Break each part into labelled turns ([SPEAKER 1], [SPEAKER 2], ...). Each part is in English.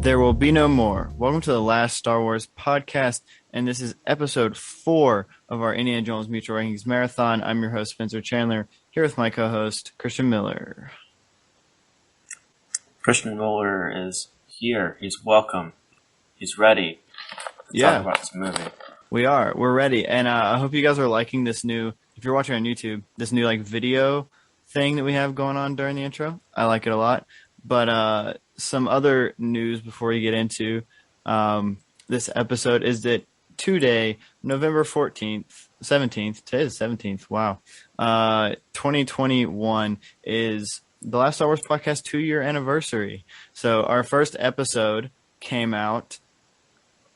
[SPEAKER 1] There will be no more. Welcome to the Last Star Wars podcast, and this is episode 4 of our Indiana Jones Mutual Rankings Marathon. I'm your host, Spencer Chandler, here with my co-host, Christian Miller.
[SPEAKER 2] Christian Miller is here. He's welcome. He's ready to talk about this movie.
[SPEAKER 1] We're ready, and I hope you guys are liking this new, if you're watching on YouTube, this new video thing that we have going on during the intro. I like it a lot. But some other news before we get into this episode is that today, November 17th, today is the 17th, wow, 2021 is the Last Star Wars podcast 2-year anniversary. So our first episode came out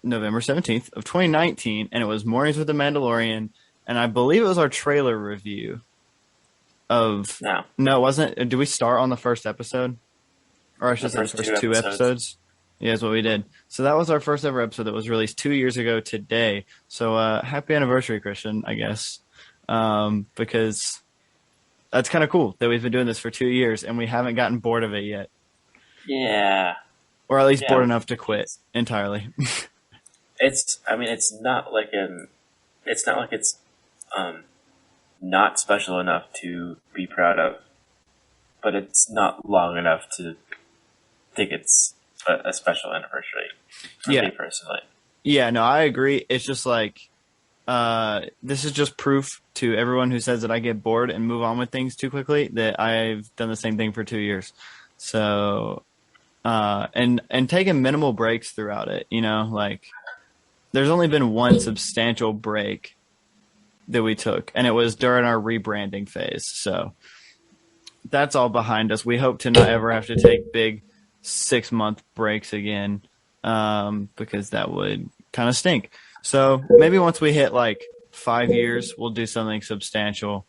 [SPEAKER 1] November 17th of 2019, and it was Mornings with the Mandalorian, and I believe it was our trailer review of... No, it wasn't. Did we start on the first episode? Or I should say the first two episodes. Yeah, that's what we did. So that was our first ever episode that was released 2 years ago today. So happy anniversary, Christian, I guess. Because that's kind of cool that we've been doing this for 2 years and we haven't gotten bored of it yet.
[SPEAKER 2] Yeah.
[SPEAKER 1] Or at least bored enough to quit entirely.
[SPEAKER 2] It's not like it's not special enough to be proud of, but it's not long enough to think it's a special anniversary for me personally. Yeah,
[SPEAKER 1] no, I agree. It's just like this is just proof to everyone who says that I get bored and move on with things too quickly that I've done the same thing for 2 years. So and taking minimal breaks throughout it, like there's only been one substantial break that we took, and it was during our rebranding phase. So that's all behind us. We hope to not ever have to take big 6-month breaks again, because that would kind of stink. So maybe once we hit 5 years, we'll do something substantial,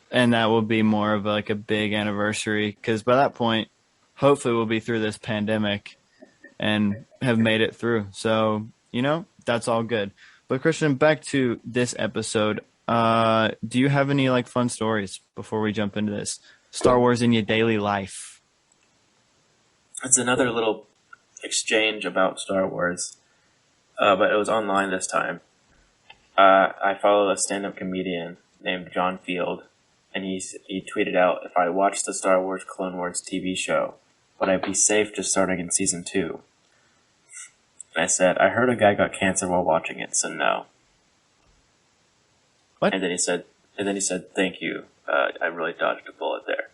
[SPEAKER 1] and that will be more of a big anniversary, because by that point, hopefully we'll be through this pandemic and have made it through. So, that's all good. But Christian, back to this episode. Do you have any fun stories before we jump into this? Star Wars in your daily life.
[SPEAKER 2] It's another little exchange about Star Wars, but it was online this time. I follow a stand-up comedian named John Field, and he tweeted out, "If I watched the Star Wars Clone Wars TV show, would I be safe just starting in season 2?" And I said, "I heard a guy got cancer while watching it, so no."
[SPEAKER 1] What?
[SPEAKER 2] And then he said, "Thank you. I really dodged a bullet there."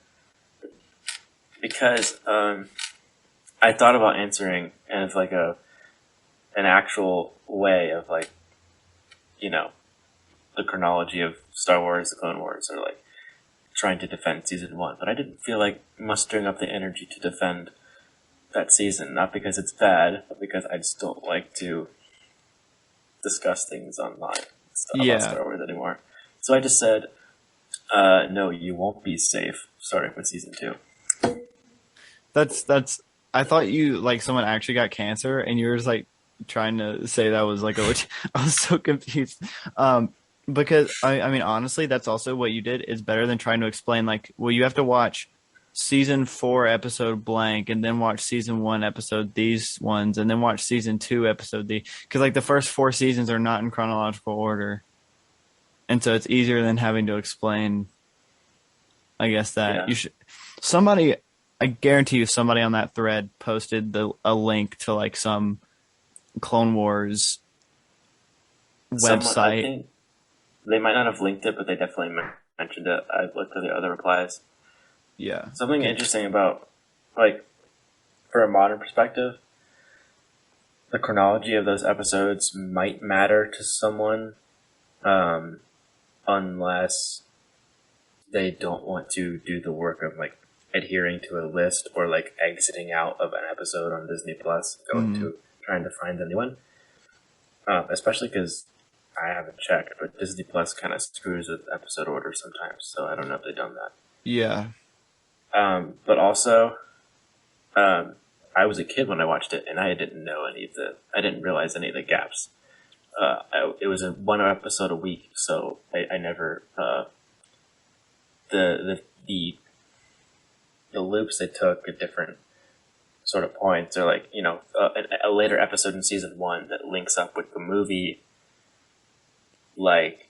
[SPEAKER 2] Because I thought about answering as an actual way of the chronology of Star Wars, the Clone Wars, or trying to defend season 1, but I didn't feel like mustering up the energy to defend that season, not because it's bad, but because I just don't like to discuss things online about Star Wars anymore. So I just said, no, you won't be safe starting with season 2.
[SPEAKER 1] That's. I thought you someone actually got cancer, and you were just trying to say that was I was so confused. Because I mean, honestly, that's also what you did is better than trying to explain well, you have to watch season 4 episode blank, and then watch season 1 episode these ones, and then watch season 2 episode the, because the first 4 seasons are not in chronological order, and so it's easier than having to explain. I guess that you should. Somebody, I guarantee you, somebody on that thread posted a link to some Clone Wars website.
[SPEAKER 2] I think they might not have linked it, but they definitely mentioned it. I looked at the other replies.
[SPEAKER 1] Yeah.
[SPEAKER 2] Something interesting about, for a modern perspective, the chronology of those episodes might matter to someone, unless they don't want to do the work of, adhering to a list or, exiting out of an episode on Disney Plus, going to trying to find a new one. Especially because I haven't checked, but Disney Plus kind of screws with episode order sometimes, so I don't know if they've done that.
[SPEAKER 1] Yeah.
[SPEAKER 2] But also, I was a kid when I watched it, and I didn't realize any of the gaps. It was one episode a week, so I never, the loops they took at different sort of points, or like a later episode in season one that links up with the movie, like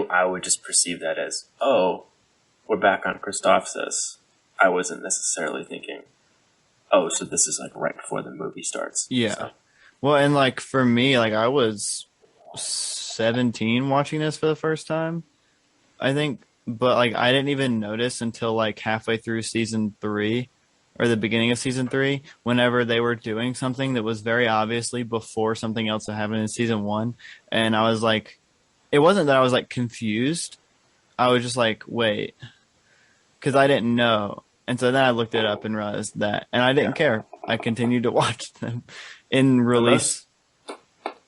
[SPEAKER 2] I would just perceive that as, oh, we're back on Christophsis. I wasn't necessarily thinking, oh, so this is like right before the movie starts.
[SPEAKER 1] Yeah.
[SPEAKER 2] So,
[SPEAKER 1] Well, and like for me, like I was 17 watching this for the first time, I think, but like I didn't even notice until like halfway through season three or the beginning of season three, whenever they were doing something that was very obviously before something else that happened in season one. And I was like, it wasn't that I was like confused. I was just like, wait, because I didn't know. And so then I looked it up and realized that, and I didn't
[SPEAKER 2] yeah.
[SPEAKER 1] care. I continued to watch them in
[SPEAKER 2] The
[SPEAKER 1] release.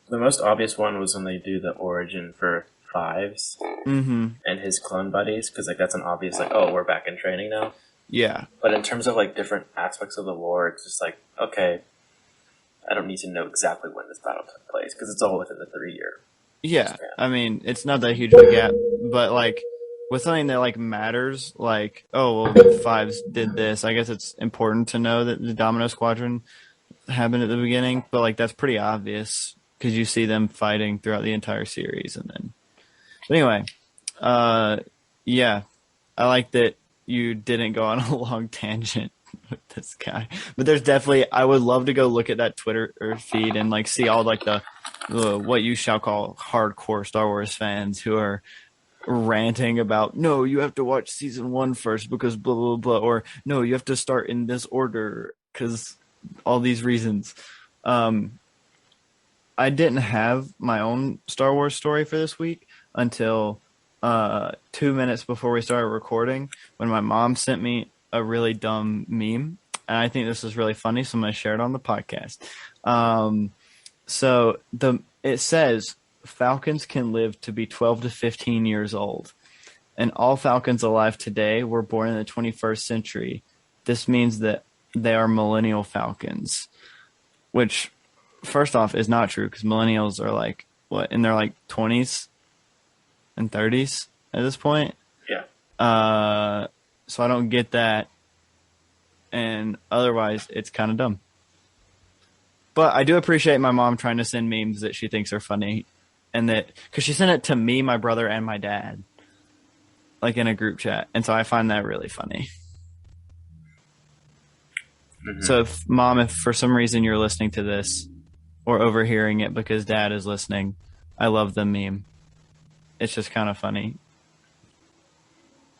[SPEAKER 2] most obvious one was when they do the origin for Fives
[SPEAKER 1] Mm-hmm.
[SPEAKER 2] and his clone buddies, because like that's an obvious like, oh, we're back in training now.
[SPEAKER 1] Yeah.
[SPEAKER 2] But in terms of like different aspects of the lore, it's just like, okay, I don't need to know exactly when this battle took place because it's all within the 3 year
[SPEAKER 1] Yeah.
[SPEAKER 2] span.
[SPEAKER 1] I mean, it's not that huge of a gap, but like with something that like matters, like, oh, well, Fives did this. I guess it's important to know that the Domino Squadron happened at the beginning, but like that's pretty obvious because you see them fighting throughout the entire series. And then, but anyway, uh, yeah, I like that you didn't go on a long tangent with this guy, but there's definitely, I would love to go look at that Twitter feed and like see all like the what you shall call hardcore Star Wars fans who are ranting about, no, you have to watch season one first because blah blah blah, or no, you have to start in this order because all these reasons. Um, I didn't have my own Star Wars story for this week until 2 minutes before we started recording, when my mom sent me a really dumb meme, and I think this is really funny, so I'm going to share it on the podcast. So it says Falcons can live to be 12 to 15 years old, and all Falcons alive today were born in the 21st century. This means that they are millennial Falcons, which first off is not true because millennials are like what, in their like 20s and 30s at this point.
[SPEAKER 2] Yeah.
[SPEAKER 1] So I don't get that, and otherwise it's kind of dumb. But I do appreciate my mom trying to send memes that she thinks are funny, and that because she sent it to me, my brother, and my dad, like in a group chat, and so I find that really funny.
[SPEAKER 2] Mm-hmm.
[SPEAKER 1] So Mom, if for some reason you're listening to this or overhearing it because Dad is listening, I love the meme. It's just kind of funny.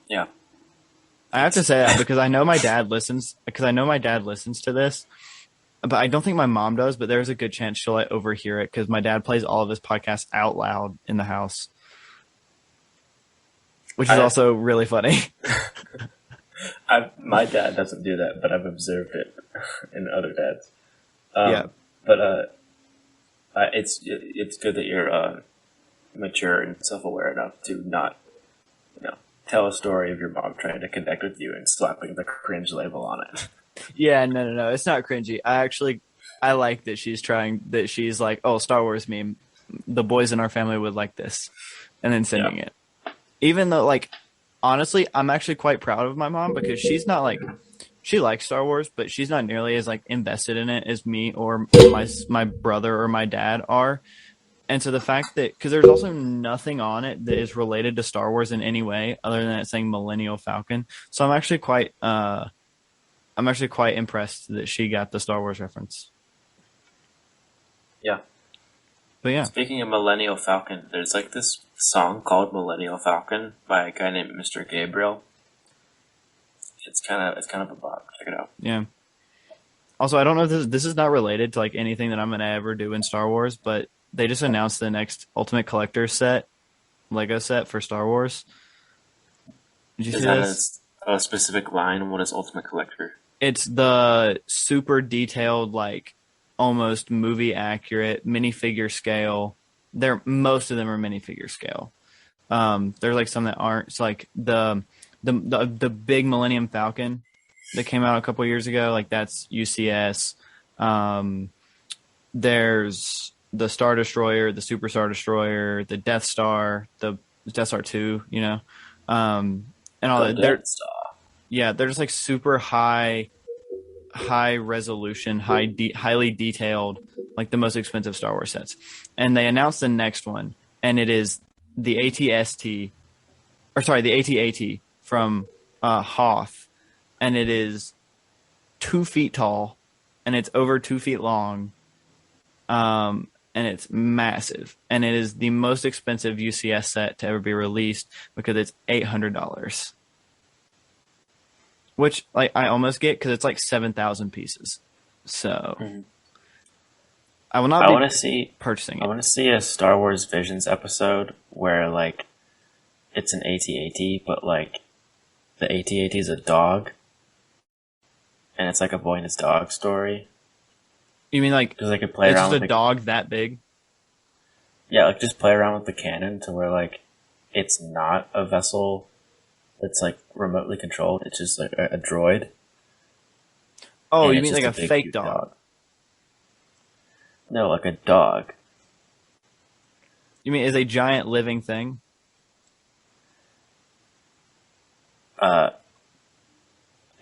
[SPEAKER 2] Yeah.
[SPEAKER 1] I have to say that because I know my dad listens. Because I know my dad listens to this, but I don't think my mom does. But there's a good chance she'll like, overhear it because my dad plays all of his podcasts out loud in the house, which is also really funny.
[SPEAKER 2] My dad doesn't do that, but I've observed it in other dads.
[SPEAKER 1] Yeah.
[SPEAKER 2] But it's good that you're mature and self-aware enough to not, tell a story of your mom trying to connect with you and slapping the cringe label on it.
[SPEAKER 1] Yeah, no. It's not cringy. I like that she's like, oh, Star Wars meme. The boys in our family would like this. And then sending it. Even though, like, honestly, I'm actually quite proud of my mom because she's not like, she likes Star Wars, but she's not nearly as like invested in it as me or my brother or my dad are. And so the fact that, because there's also nothing on it that is related to Star Wars in any way other than it saying Millennial Falcon. So I'm actually quite impressed that she got the Star Wars reference.
[SPEAKER 2] Yeah.
[SPEAKER 1] But yeah.
[SPEAKER 2] Speaking of Millennial Falcon, there's like this song called Millennial Falcon by a guy named Mr. Gabriel. It's kind of a bop. Check it out.
[SPEAKER 1] Yeah. Also, I don't know if this is not related to like anything that I'm gonna ever do in Star Wars, but they just announced the next Ultimate Collector set, Lego set for Star Wars. Did you see this?
[SPEAKER 2] Is that a specific line? What is Ultimate Collector?
[SPEAKER 1] It's the super detailed, like almost movie accurate minifigure scale. Most of them are minifigure scale. There's like some that aren't. It's like the big Millennium Falcon that came out a couple years ago. Like that's UCS. There's the Star Destroyer, the Super Star Destroyer, the Death Star, the Death Star 2, and all that.
[SPEAKER 2] Death Star.
[SPEAKER 1] Yeah, they're just like super high high resolution, highly detailed, like the most expensive Star Wars sets. And they announced the next one, and it is the ATST, or sorry, the AT-AT from Hoth, and it is 2 feet tall, and it's over 2 feet long, and it's massive, and it is the most expensive UCS set to ever be released because it's $800, which like I almost get because it's like 7,000 pieces. So
[SPEAKER 2] Mhm.
[SPEAKER 1] I will not
[SPEAKER 2] I
[SPEAKER 1] be
[SPEAKER 2] want to see.
[SPEAKER 1] purchasing
[SPEAKER 2] I
[SPEAKER 1] it.
[SPEAKER 2] want to see a Star Wars Visions episode where like it's an AT-AT, but like the AT-AT is a dog, and it's like a boy and his dog story.
[SPEAKER 1] You mean like
[SPEAKER 2] Because they could play
[SPEAKER 1] it's
[SPEAKER 2] around
[SPEAKER 1] just a
[SPEAKER 2] with the
[SPEAKER 1] dog that big?
[SPEAKER 2] yeah, like just play around with the canon to where like it's not a vessel that's like remotely controlled. It's just like a droid,
[SPEAKER 1] Oh,
[SPEAKER 2] and
[SPEAKER 1] you
[SPEAKER 2] it's
[SPEAKER 1] mean like
[SPEAKER 2] just a
[SPEAKER 1] a
[SPEAKER 2] big
[SPEAKER 1] fake
[SPEAKER 2] cute
[SPEAKER 1] dog?
[SPEAKER 2] dog. No, like a dog.
[SPEAKER 1] You mean is a giant living thing?
[SPEAKER 2] Uh,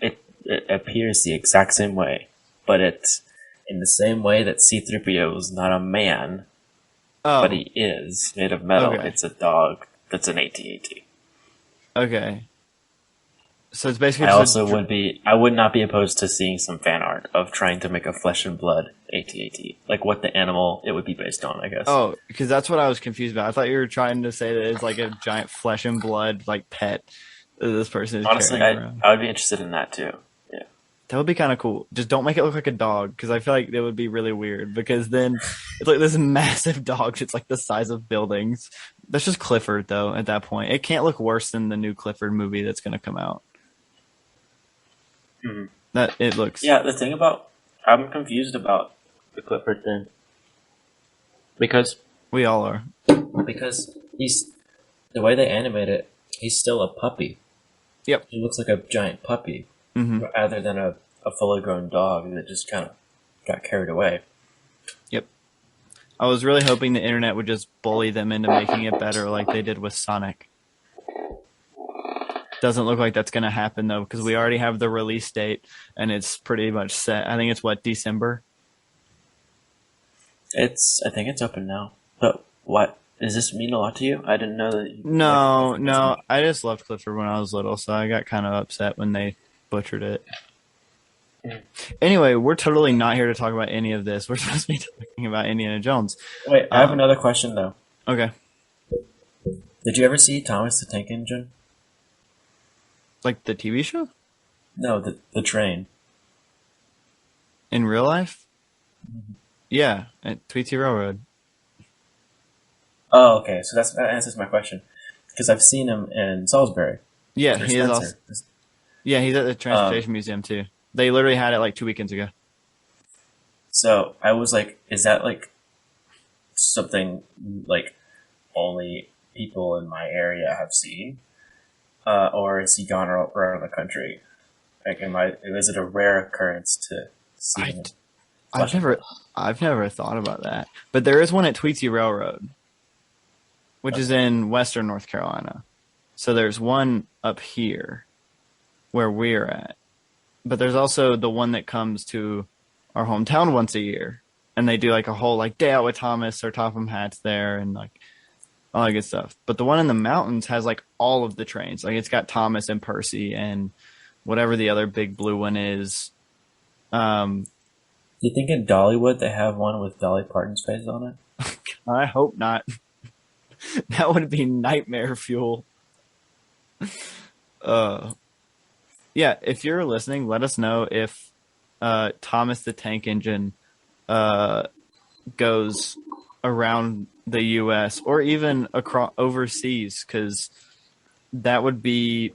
[SPEAKER 2] it appears the exact same way, but it's in the same way that C-3PO is not a man, but
[SPEAKER 1] Oh,
[SPEAKER 2] he is made of metal.
[SPEAKER 1] okay,
[SPEAKER 2] It's a dog that's an AT-AT.
[SPEAKER 1] okay. So it's basically
[SPEAKER 2] I
[SPEAKER 1] just
[SPEAKER 2] also would be. I would not be opposed to seeing some fan art of trying to make a flesh and blood AT-AT, like what the animal it would be based on. I guess.
[SPEAKER 1] oh, because that's what I was confused about. I thought you were trying to say that it's like a giant flesh and blood like pet that this person is
[SPEAKER 2] Honestly,
[SPEAKER 1] carrying around.
[SPEAKER 2] I would be interested in that too. Yeah.
[SPEAKER 1] That would be kind of cool. Just don't make it look like a dog because I feel like that would be really weird because then it's like this massive dog. It's like the size of buildings. That's just Clifford though at that point. It can't look worse than the new Clifford movie that's going to come out.
[SPEAKER 2] hmm
[SPEAKER 1] That it looks.
[SPEAKER 2] Yeah. The thing about I'm confused about the Clifford thing because
[SPEAKER 1] We all are.
[SPEAKER 2] he's the way they animate it. He's still a puppy.
[SPEAKER 1] Yep.
[SPEAKER 2] He looks like a giant puppy
[SPEAKER 1] Hmm.
[SPEAKER 2] rather than a fully grown dog that just kind of got carried away.
[SPEAKER 1] Yep. I was really hoping the internet would just bully them into making it better like they did with Sonic. Doesn't look like that's going to happen though because we already have the release date and it's pretty much set. I think it's what, December?
[SPEAKER 2] I think it's open now. But what does this mean a lot to you? I didn't know that you like the
[SPEAKER 1] No,
[SPEAKER 2] Clifford this
[SPEAKER 1] no.
[SPEAKER 2] much.
[SPEAKER 1] I just loved Clifford when I was little, so I got kind of upset when they butchered it.
[SPEAKER 2] Mhm.
[SPEAKER 1] Anyway, we're totally not here to talk about any of this. We're supposed to be talking about Indiana Jones.
[SPEAKER 2] Wait, I have
[SPEAKER 1] Um,
[SPEAKER 2] another question though.
[SPEAKER 1] okay.
[SPEAKER 2] Did you ever see Thomas the Tank Engine?
[SPEAKER 1] Like the TV show?
[SPEAKER 2] No, the train.
[SPEAKER 1] In real life? Yeah, at Tweety Railroad.
[SPEAKER 2] Oh, okay. So that answers my question because I've seen him in Salisbury
[SPEAKER 1] Yeah,
[SPEAKER 2] or
[SPEAKER 1] he is also.
[SPEAKER 2] Spencer.
[SPEAKER 1] Yeah, he's at the
[SPEAKER 2] Um,
[SPEAKER 1] Transportation Museum too. They literally had it like 2 weekends ago.
[SPEAKER 2] so I was like, is that like something like only people in my area have seen, or is he gone around the country? Like, is it a rare occurrence to see
[SPEAKER 1] I,
[SPEAKER 2] him
[SPEAKER 1] I've
[SPEAKER 2] flesh and
[SPEAKER 1] never,
[SPEAKER 2] blood?
[SPEAKER 1] I've never thought about that. But there is one at Tweety Railroad, which is
[SPEAKER 2] Okay.
[SPEAKER 1] in Western North Carolina. So there's one up here where we're at. But there's also the one that comes to our hometown once a year. And they do like a whole like day out with Thomas or Topham hats there and like all that good stuff. But the one in the mountains has like all of the trains. Like it's got Thomas and Percy and whatever the other big blue one is. Um,
[SPEAKER 2] Do you think in Dollywood they have one with Dolly Parton's face on it?
[SPEAKER 1] I hope not. That would be nightmare fuel. Uh, yeah, if you're listening, let us know if Thomas the Tank Engine uh, goes around the U.S. or even across overseas, because that would be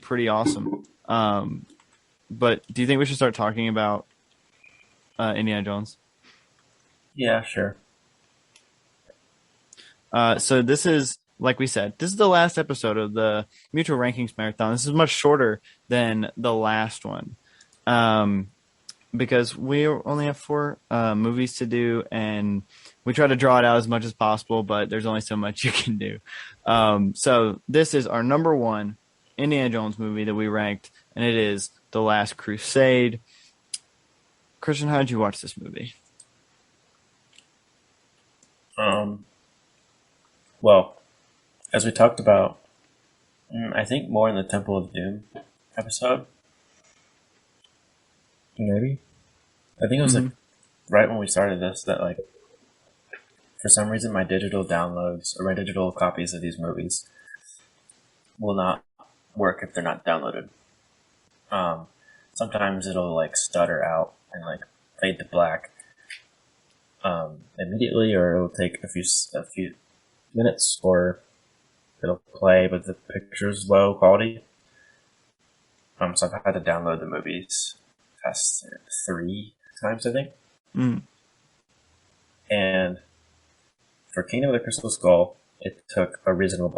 [SPEAKER 1] pretty awesome. But do you think we should start talking about Indiana Jones?
[SPEAKER 2] Yeah, sure.
[SPEAKER 1] So this is, like we said, this is the last episode of the Mutual Rankings Marathon. This is much shorter than the last one. Um, because we only have 4 movies to do, and we try to draw it out as much as possible, but there's only so much you can do. So this is our number one Indiana Jones movie that we ranked, and it is The Last Crusade. Christian, how did you watch this movie?
[SPEAKER 2] Um, well, as we talked about, I think more in the Temple of Doom episode, maybe. I think it was like
[SPEAKER 1] Hmm.
[SPEAKER 2] right when we started this that like for some reason my digital downloads or my digital copies of these movies will not work if they're not downloaded. Um, Sometimes it'll like stutter out and like fade to black immediately, or it'll take a few minutes, or it'll play but the picture's low quality. So I've had to download the movies past 3 times, I think.
[SPEAKER 1] Mm.
[SPEAKER 2] And for Kingdom of the Crystal Skull, it took a reasonable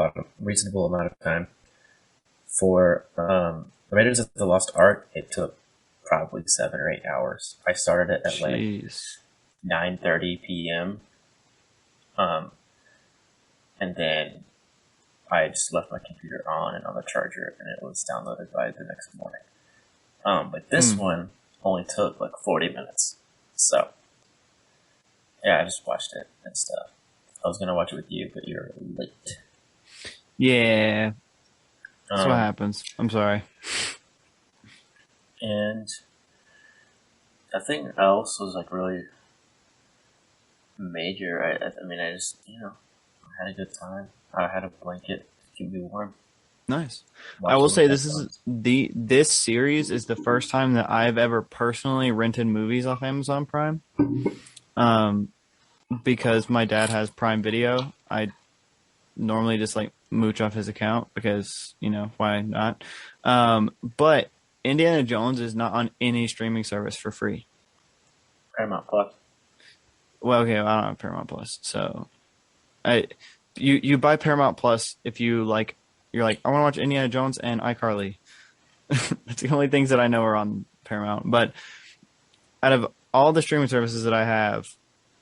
[SPEAKER 2] amount of time. For Raiders of the Lost Ark, it took probably 7 or 8 hours. I started it at like
[SPEAKER 1] Jeez.
[SPEAKER 2] 9:30 p.m. Um, and then I just left my computer on and on the charger, and it was downloaded by the next morning. But this
[SPEAKER 1] Mm.
[SPEAKER 2] one only took like 40 minutes. So yeah, I just watched it and stuff. I was gonna watch it with you, but you're late.
[SPEAKER 1] Yeah, that's what
[SPEAKER 2] Um,
[SPEAKER 1] happens. I'm sorry.
[SPEAKER 2] and nothing else was like really major. I mean, I just I had a good time. I had a blanket to keep me warm.
[SPEAKER 1] Nice. I will
[SPEAKER 2] Watching with
[SPEAKER 1] say
[SPEAKER 2] headphones.
[SPEAKER 1] this series is the first time that I've ever personally rented movies off Amazon Prime. Um, because my dad has Prime Video. I normally just like mooch off his account because, why not? But Indiana Jones is not on any streaming service for free.
[SPEAKER 2] Paramount Plus.
[SPEAKER 1] Well, okay, I don't have Paramount Plus, so I you buy Paramount Plus if you're like I want to watch Indiana Jones and iCarly. That's the only things that I know are on Paramount. But out of all the streaming services that I have,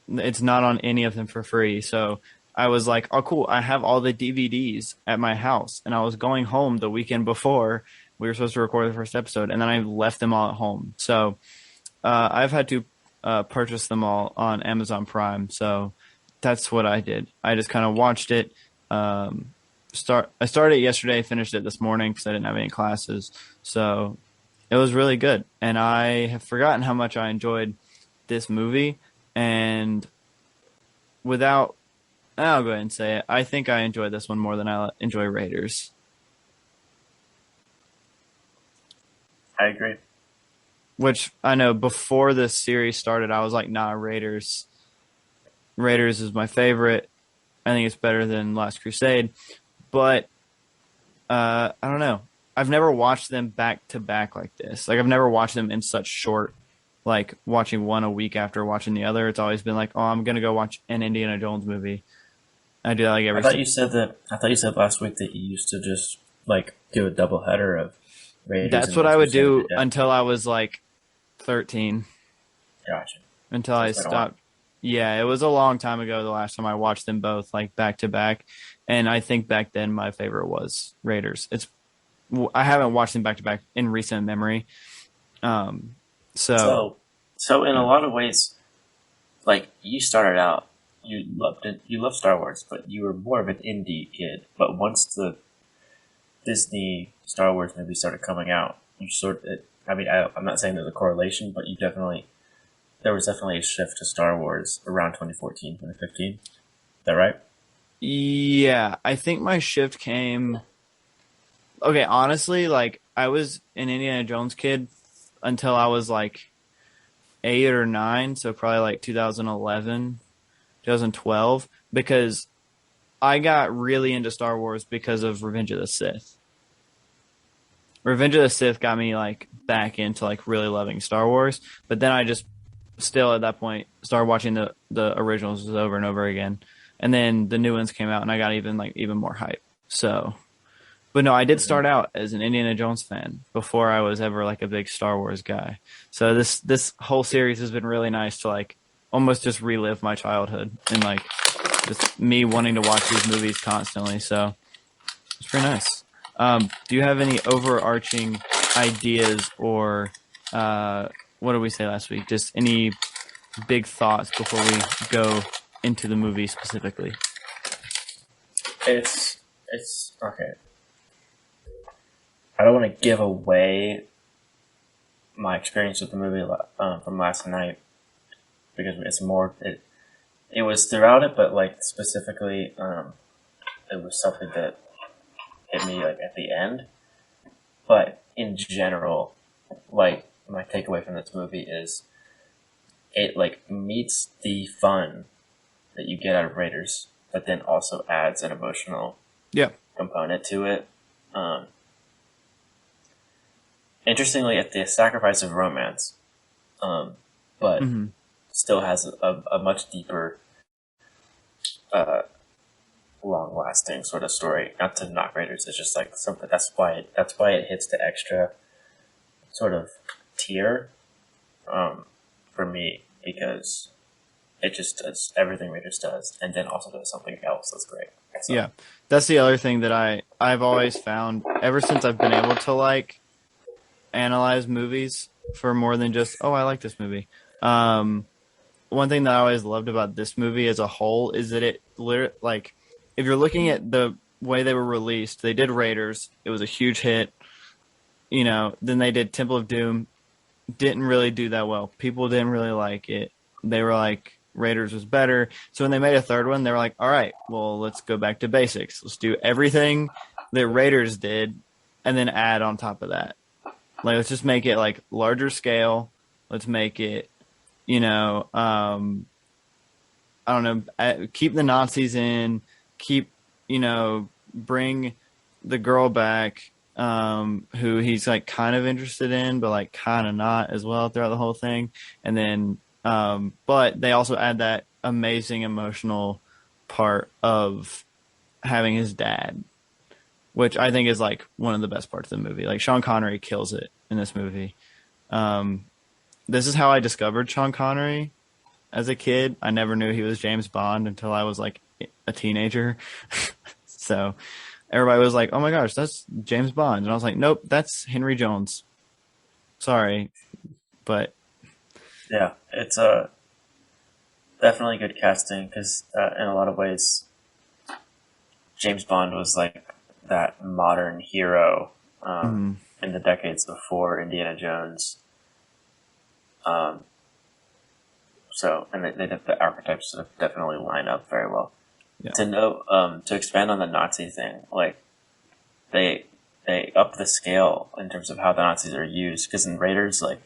[SPEAKER 1] it's not on any of them for free. So I was like, oh, cool. I have all the DVDs at my house. And I was going home the weekend before we were supposed to record the first episode. And then I left them all at home. So I've had to purchase them all on Amazon Prime. So that's what I did. I just kind of watched it. I started it yesterday, finished it this morning because I didn't have any classes. So it was really good. And I have forgotten how much I enjoyed this movie. And without, I'll go ahead and say it. I think I enjoyed this one more than I enjoy Raiders.
[SPEAKER 2] I agree.
[SPEAKER 1] Which I know before this series started, I was like, nah, Raiders. Raiders is my favorite. I think it's better than Last Crusade. But I don't know. I've never watched them back to back like this. Like I've never watched them in such short, like watching one a week after watching the other. It's always been like, oh, I'm gonna go watch an Indiana Jones movie. I do that like
[SPEAKER 2] I
[SPEAKER 1] every.
[SPEAKER 2] thought you said that. I thought you said last week that you used to just like do a double header of Raiders
[SPEAKER 1] That's
[SPEAKER 2] and
[SPEAKER 1] what I
[SPEAKER 2] Last
[SPEAKER 1] would
[SPEAKER 2] Crusade to
[SPEAKER 1] do
[SPEAKER 2] death.
[SPEAKER 1] until I was like 13.
[SPEAKER 2] Gotcha.
[SPEAKER 1] Until
[SPEAKER 2] So
[SPEAKER 1] I
[SPEAKER 2] it's been a while.
[SPEAKER 1] stopped. Yeah, it was a long time ago. The last time I watched them both like back to back, and I think back then my favorite was Raiders. I haven't watched them back to back in recent memory. Um, so
[SPEAKER 2] So in a
[SPEAKER 1] yeah.
[SPEAKER 2] lot of ways, like you started out, you loved it. You loved Star Wars, but you were more of an indie kid. But once the Disney Star Wars movies started coming out, you sort of. I mean, I'm not saying there's a correlation, but there was definitely a shift to Star Wars around 2014, 2015. Is that right?
[SPEAKER 1] Yeah, I think my shift came. Okay, honestly, like I was an Indiana Jones kid until I was like 8 or 9, so probably like 2011, 2012, because I got really into Star Wars because of Revenge of the Sith. Revenge of the Sith got me like back into like really loving Star Wars, but then I just still at that point started watching the originals over and over again, and then the new ones came out, and I got even more hype. So, but no, I did
[SPEAKER 2] Mm-hmm.
[SPEAKER 1] start out as an Indiana Jones fan before I was ever like a big Star Wars guy. So this whole series has been really nice to like almost just relive my childhood and like just me wanting to watch these movies constantly. So it's pretty nice. Do you have any overarching ideas or what did we say last week? Just any big thoughts before we go into the movie specifically?
[SPEAKER 2] It's okay. I don't want to give away my experience with the movie from last night because it's more it was throughout it, but like specifically, it was something that hit me like at the end. But in general, like my takeaway from this movie is it like meets the fun that you get out of Raiders, but then also adds an emotional
[SPEAKER 1] Yeah.
[SPEAKER 2] component to it. Interestingly, at the sacrifice of romance, but
[SPEAKER 1] Mm-hmm.
[SPEAKER 2] still has a much deeper, uh, long-lasting sort of story. Not to knock Raiders, it's just like something. That's why it hits the extra sort of tier, for me, because it just does everything Raiders does, and then also does something else that's great. So,
[SPEAKER 1] Yeah. That's the other thing that I've always found ever since I've been able to like analyze movies for more than just, oh, I like this movie. One thing that I always loved about this movie as a whole is that it literally, like, if you're looking at the way they were released, they did Raiders. It was a huge hit. Then they did Temple of Doom. Didn't really do that well. People didn't really like it. They were like, Raiders was better. So when they made a third one, they were like, all right, well, let's go back to basics. Let's do everything that Raiders did and then add on top of that. Like, let's just make it like larger scale. Let's make it, I don't know, keep the Nazis in, keep, bring the girl back, who he's like kind of interested in, but like kind of not as well throughout the whole thing. And then, but they also add that amazing emotional part of having his dad, which I think is like one of the best parts of the movie. Like Sean Connery kills it in this movie. Um, this is how I discovered Sean Connery as a kid. I never knew he was James Bond until I was like a teenager. So everybody was like, "Oh my gosh, that's James Bond," and I was like, "Nope, that's Henry Jones." Sorry, but
[SPEAKER 2] yeah, it's definitely good casting because in a lot of ways, James Bond was like that modern hero
[SPEAKER 1] mm,
[SPEAKER 2] in the decades before Indiana Jones. Um, and the archetypes sort of definitely line up very well.
[SPEAKER 1] yeah,
[SPEAKER 2] To expand on the Nazi thing, like they up the scale in terms of how the Nazis are used. Because in Raiders, like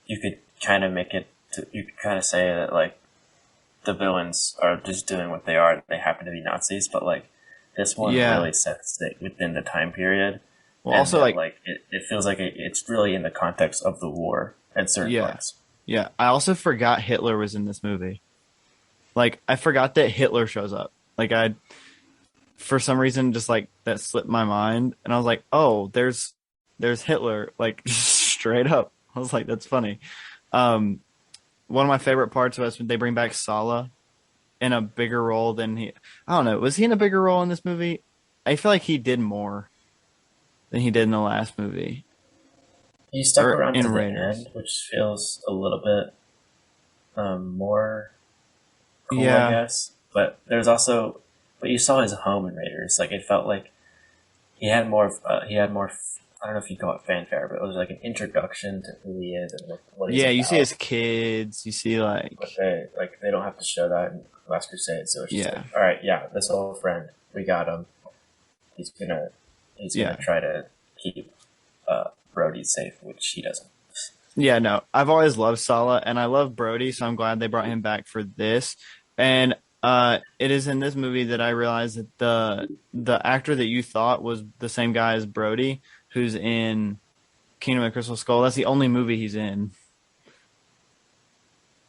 [SPEAKER 2] you could kind of you could kind of say that like the villains are just doing what they are. They happen to be Nazis, but like this one
[SPEAKER 1] yeah.
[SPEAKER 2] really sets it within the time period,
[SPEAKER 1] Well,
[SPEAKER 2] and
[SPEAKER 1] also
[SPEAKER 2] that
[SPEAKER 1] like,
[SPEAKER 2] like it feels like it's really in the context of the war at certain
[SPEAKER 1] yeah,
[SPEAKER 2] parts.
[SPEAKER 1] yeah. I also forgot Hitler was in this movie. Like, I forgot that Hitler shows up. Like, for some reason, just like that slipped my mind, and I was like, oh, there's Hitler, like straight up. I was like, that's funny. Um, One of my favorite parts was when they bring back Sala in a bigger role than he. I don't know. Was he in a bigger role in this movie? I feel like he did more than he did in the last movie
[SPEAKER 2] He stuck
[SPEAKER 1] or
[SPEAKER 2] around
[SPEAKER 1] in
[SPEAKER 2] to the
[SPEAKER 1] Raiders.
[SPEAKER 2] end, which feels a little bit more cool, I
[SPEAKER 1] Yeah,
[SPEAKER 2] guess. But you saw his home in Raiders. Like it felt like he had more. I don't know if you call it fanfare, but it was like an introduction to who he is and what he's
[SPEAKER 1] yeah. You see
[SPEAKER 2] about.
[SPEAKER 1] his kids. You see
[SPEAKER 2] But
[SPEAKER 1] like,
[SPEAKER 2] they don't have to show that in Last Crusade, so it's just like,
[SPEAKER 1] yeah,
[SPEAKER 2] all right, yeah, this old friend, we got him. He's gonna he's gonna
[SPEAKER 1] yeah.
[SPEAKER 2] try to keep Brody safe, which he doesn't.
[SPEAKER 1] Yeah, no, I've always loved Sala, and I love Brody, so I'm glad they brought him back for this. And it is in this movie that I realized that the actor that you thought was the same guy as Brody, who's in Kingdom of the Crystal Skull. That's the only movie he's in.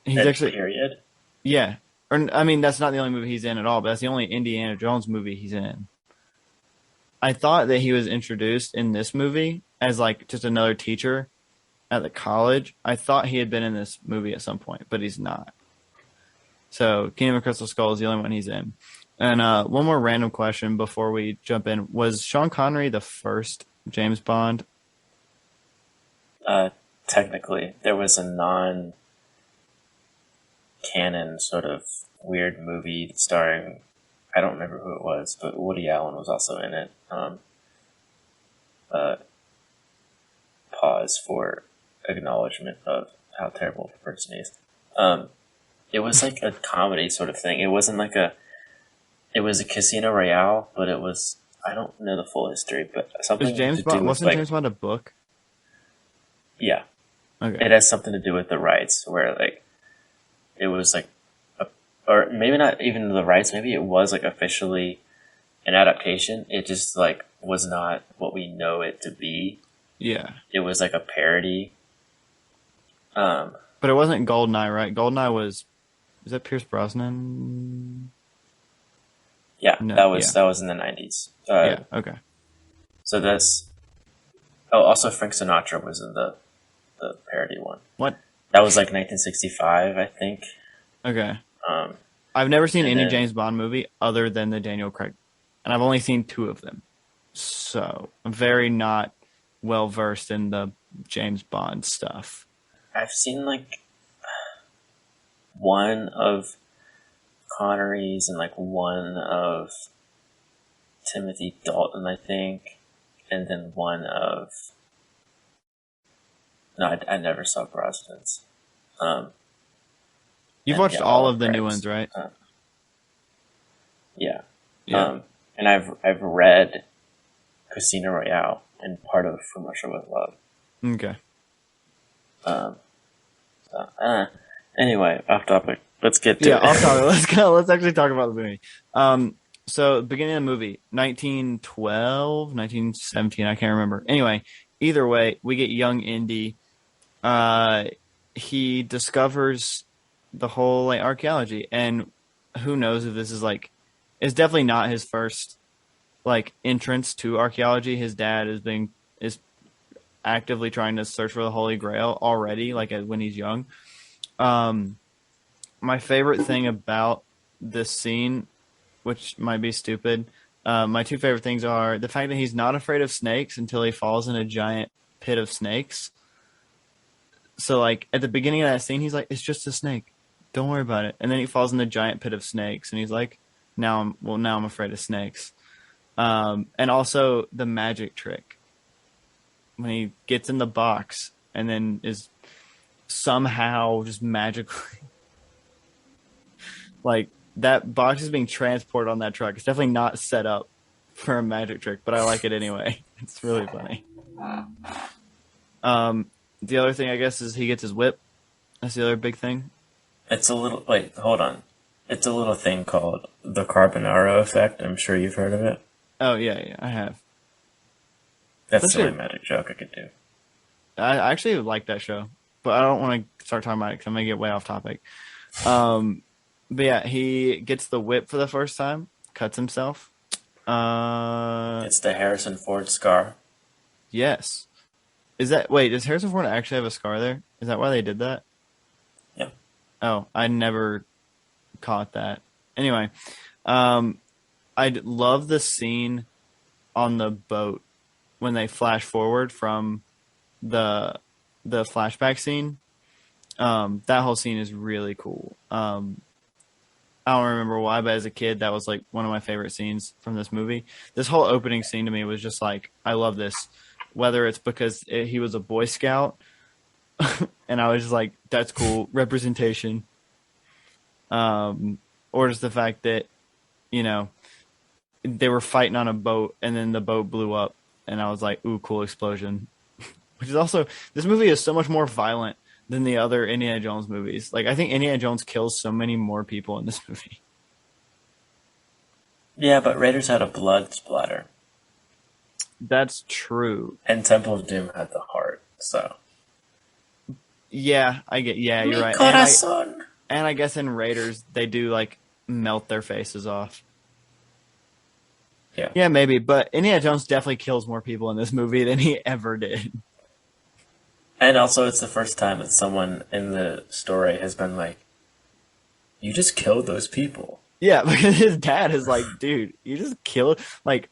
[SPEAKER 1] He's
[SPEAKER 2] And
[SPEAKER 1] actually,
[SPEAKER 2] period.
[SPEAKER 1] yeah, or I mean, that's not the only movie he's in at all, but that's the only Indiana Jones movie he's in. I thought that he was introduced in this movie as like just another teacher at the college. I thought he had been in this movie at some point, but he's not. So Kingdom of Crystal Skull is the only one he's in. And one more random question before we jump in: was Sean Connery the first James Bond?
[SPEAKER 2] Uh, technically. There was a non-canon sort of weird movie starring, I don't remember who it was, but Woody Allen was also in it. Pause for acknowledgement of how terrible the person is. It was like a comedy sort of thing. It wasn't like it was a Casino Royale, but it was, I don't know the full history, but something to do with
[SPEAKER 1] Wasn't
[SPEAKER 2] like,
[SPEAKER 1] James Bond a book?
[SPEAKER 2] yeah,
[SPEAKER 1] Okay.
[SPEAKER 2] it has something to do with the rights where like, it was like, or maybe not even the rights, maybe it was like officially an adaptation. It just like was not what we know it to be.
[SPEAKER 1] Yeah.
[SPEAKER 2] It was like a parody.
[SPEAKER 1] But it wasn't Goldeneye, right? Goldeneye was that Pierce Brosnan?
[SPEAKER 2] Yeah,
[SPEAKER 1] No,
[SPEAKER 2] that was in the 90s.
[SPEAKER 1] Yeah, okay.
[SPEAKER 2] So that's, oh, also Frank Sinatra was in the parody one.
[SPEAKER 1] What?
[SPEAKER 2] That was like 1965, I think.
[SPEAKER 1] Okay. I've never seen any
[SPEAKER 2] then,
[SPEAKER 1] James Bond movie other than the Daniel Craig, and I've only seen 2 of them. So I'm very not well versed in the James Bond stuff.
[SPEAKER 2] I've seen like one of Connery's and like one of Timothy Dalton, I think, and then one of, no, I never saw Brosnan's.
[SPEAKER 1] You've watched all of the new ones, right?
[SPEAKER 2] Yeah.
[SPEAKER 1] Yeah.
[SPEAKER 2] And I've read Casino Royale and part of From Russia with Love.
[SPEAKER 1] Okay.
[SPEAKER 2] Anyway, off topic. Let's get to it.
[SPEAKER 1] Off topic. Let's go. Let's actually talk about the movie. So beginning of the movie, 1912, 1917, I can't remember. Anyway, either way, we get young Indy. He discovers the whole like archaeology, and who knows if this is like, it's definitely not his first like entrance to archaeology. His dad is actively trying to search for the Holy Grail already, like when he's young. My favorite thing about this scene, which might be stupid, my 2 favorite things are the fact that he's not afraid of snakes until he falls in a giant pit of snakes. So, like, at the beginning of that scene, he's like, it's just a snake. Don't worry about it. And then he falls in the giant pit of snakes, and he's like, now I'm afraid of snakes. And also the magic trick. When he gets in the box and then is somehow just magically like that box is being transported on that truck. It's definitely not set up for a magic trick, but I like it anyway. It's really funny. The other thing I guess is he gets his whip. That's the other big thing.
[SPEAKER 2] It's a little, wait, hold on. It's a little thing called the Carbonaro effect. I'm sure you've heard of it.
[SPEAKER 1] Oh yeah, I have.
[SPEAKER 2] That's the only magic joke I could do.
[SPEAKER 1] I actually like that show, but I don't want to start talking about it because I'm going to get way off topic. But yeah, he gets the whip for the first time, cuts himself.
[SPEAKER 2] It's the Harrison Ford scar.
[SPEAKER 1] Yes. Does Harrison Ford actually have a scar there? Is that why they did that?
[SPEAKER 2] Yeah.
[SPEAKER 1] Oh, I never caught that. Anyway, I love the scene on the boat when they flash forward from the flashback scene. That whole scene is really cool. I don't remember why, but as a kid, that was like one of my favorite scenes from this movie. This whole opening scene to me was just like, I love this. Whether it's because he was a Boy Scout, and I was just like, that's cool, representation. Or just the fact that, you know, they were fighting on a boat, and then the boat blew up, and I was like, ooh, cool explosion. Which is also, this movie is so much more violent than the other Indiana Jones movies. Like, I think Indiana Jones kills so many more people in this movie.
[SPEAKER 2] Yeah, but Raiders had a blood splatter.
[SPEAKER 1] That's true.
[SPEAKER 2] And Temple of Doom had the heart, so.
[SPEAKER 1] Yeah, you're right. And I guess in Raiders, they do, like, melt their faces off.
[SPEAKER 2] Yeah.
[SPEAKER 1] Yeah, maybe. But Indiana Jones definitely kills more people in this movie than he ever did.
[SPEAKER 2] And also, it's the first time that someone in the story has been like, you just killed those people.
[SPEAKER 1] Yeah, because his dad is like, dude, you just killed, like,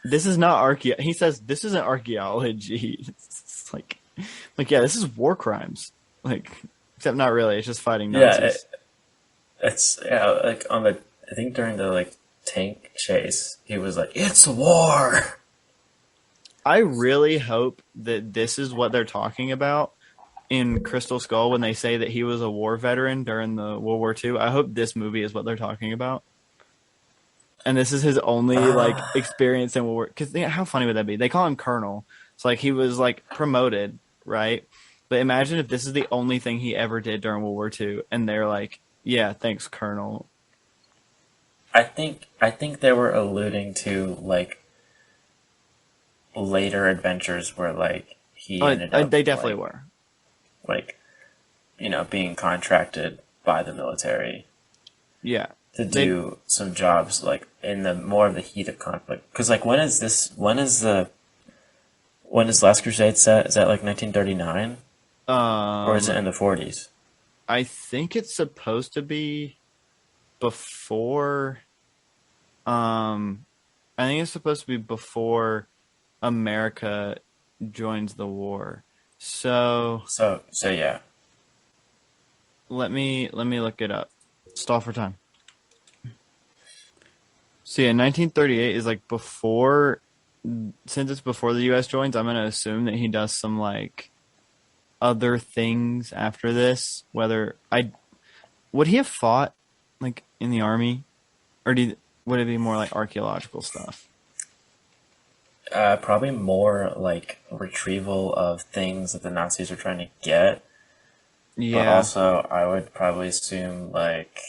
[SPEAKER 1] this is not he says, this isn't archaeology. It's like, Like, yeah, this is war crimes. Like, except not really. It's just fighting
[SPEAKER 2] Yeah,
[SPEAKER 1] Nazis.
[SPEAKER 2] it's yeah, like on the I think during the like tank chase, he was like, "It's a war."
[SPEAKER 1] I really hope that this is what they're talking about in Crystal Skull when they say that he was a war veteran during the World War II. I hope this movie is what they're talking about. And this is his only like
[SPEAKER 2] Uh,
[SPEAKER 1] experience in World War. Because how funny would that be? They call him Colonel. It's like he was like promoted, right? But imagine if this is the only thing he ever did during World War II, and they're like, "Yeah, thanks, Colonel."
[SPEAKER 2] I think they were alluding to like later adventures where like he
[SPEAKER 1] Oh,
[SPEAKER 2] ended up
[SPEAKER 1] they definitely were.
[SPEAKER 2] like being contracted by the military
[SPEAKER 1] Yeah,
[SPEAKER 2] to
[SPEAKER 1] they.
[SPEAKER 2] do some jobs like in the more of the heat of conflict. Because like when is Last Crusade set? Is that like 1939 or is it
[SPEAKER 1] Um,
[SPEAKER 2] in the 40s?
[SPEAKER 1] I think it's supposed to be before. Um, I think it's supposed to be before America joins the war. So
[SPEAKER 2] So yeah.
[SPEAKER 1] let me look it up. Stall for time. So yeah, 1938 is like before. Since it's before the U.S. joins, I'm gonna assume that he does some like other things after this. Whether I would he have fought like in the army, or would it be more like archaeological stuff?
[SPEAKER 2] Probably more like retrieval of things that the Nazis are trying to get, but
[SPEAKER 1] Yeah,
[SPEAKER 2] also I would probably assume like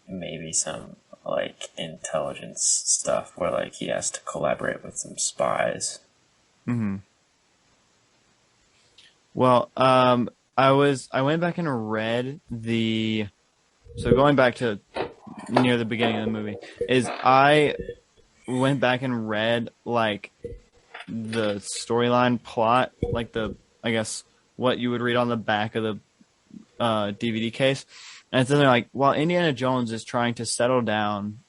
[SPEAKER 2] maybe some like intelligence stuff where like he has to collaborate with some spies.
[SPEAKER 1] hmm. Well, I went back and read the so going back to near the beginning of the movie is I went back and read like the storyline plot, like the I guess what you would read on the back of the DVD case, and it's in there like while Indiana Jones is trying to settle down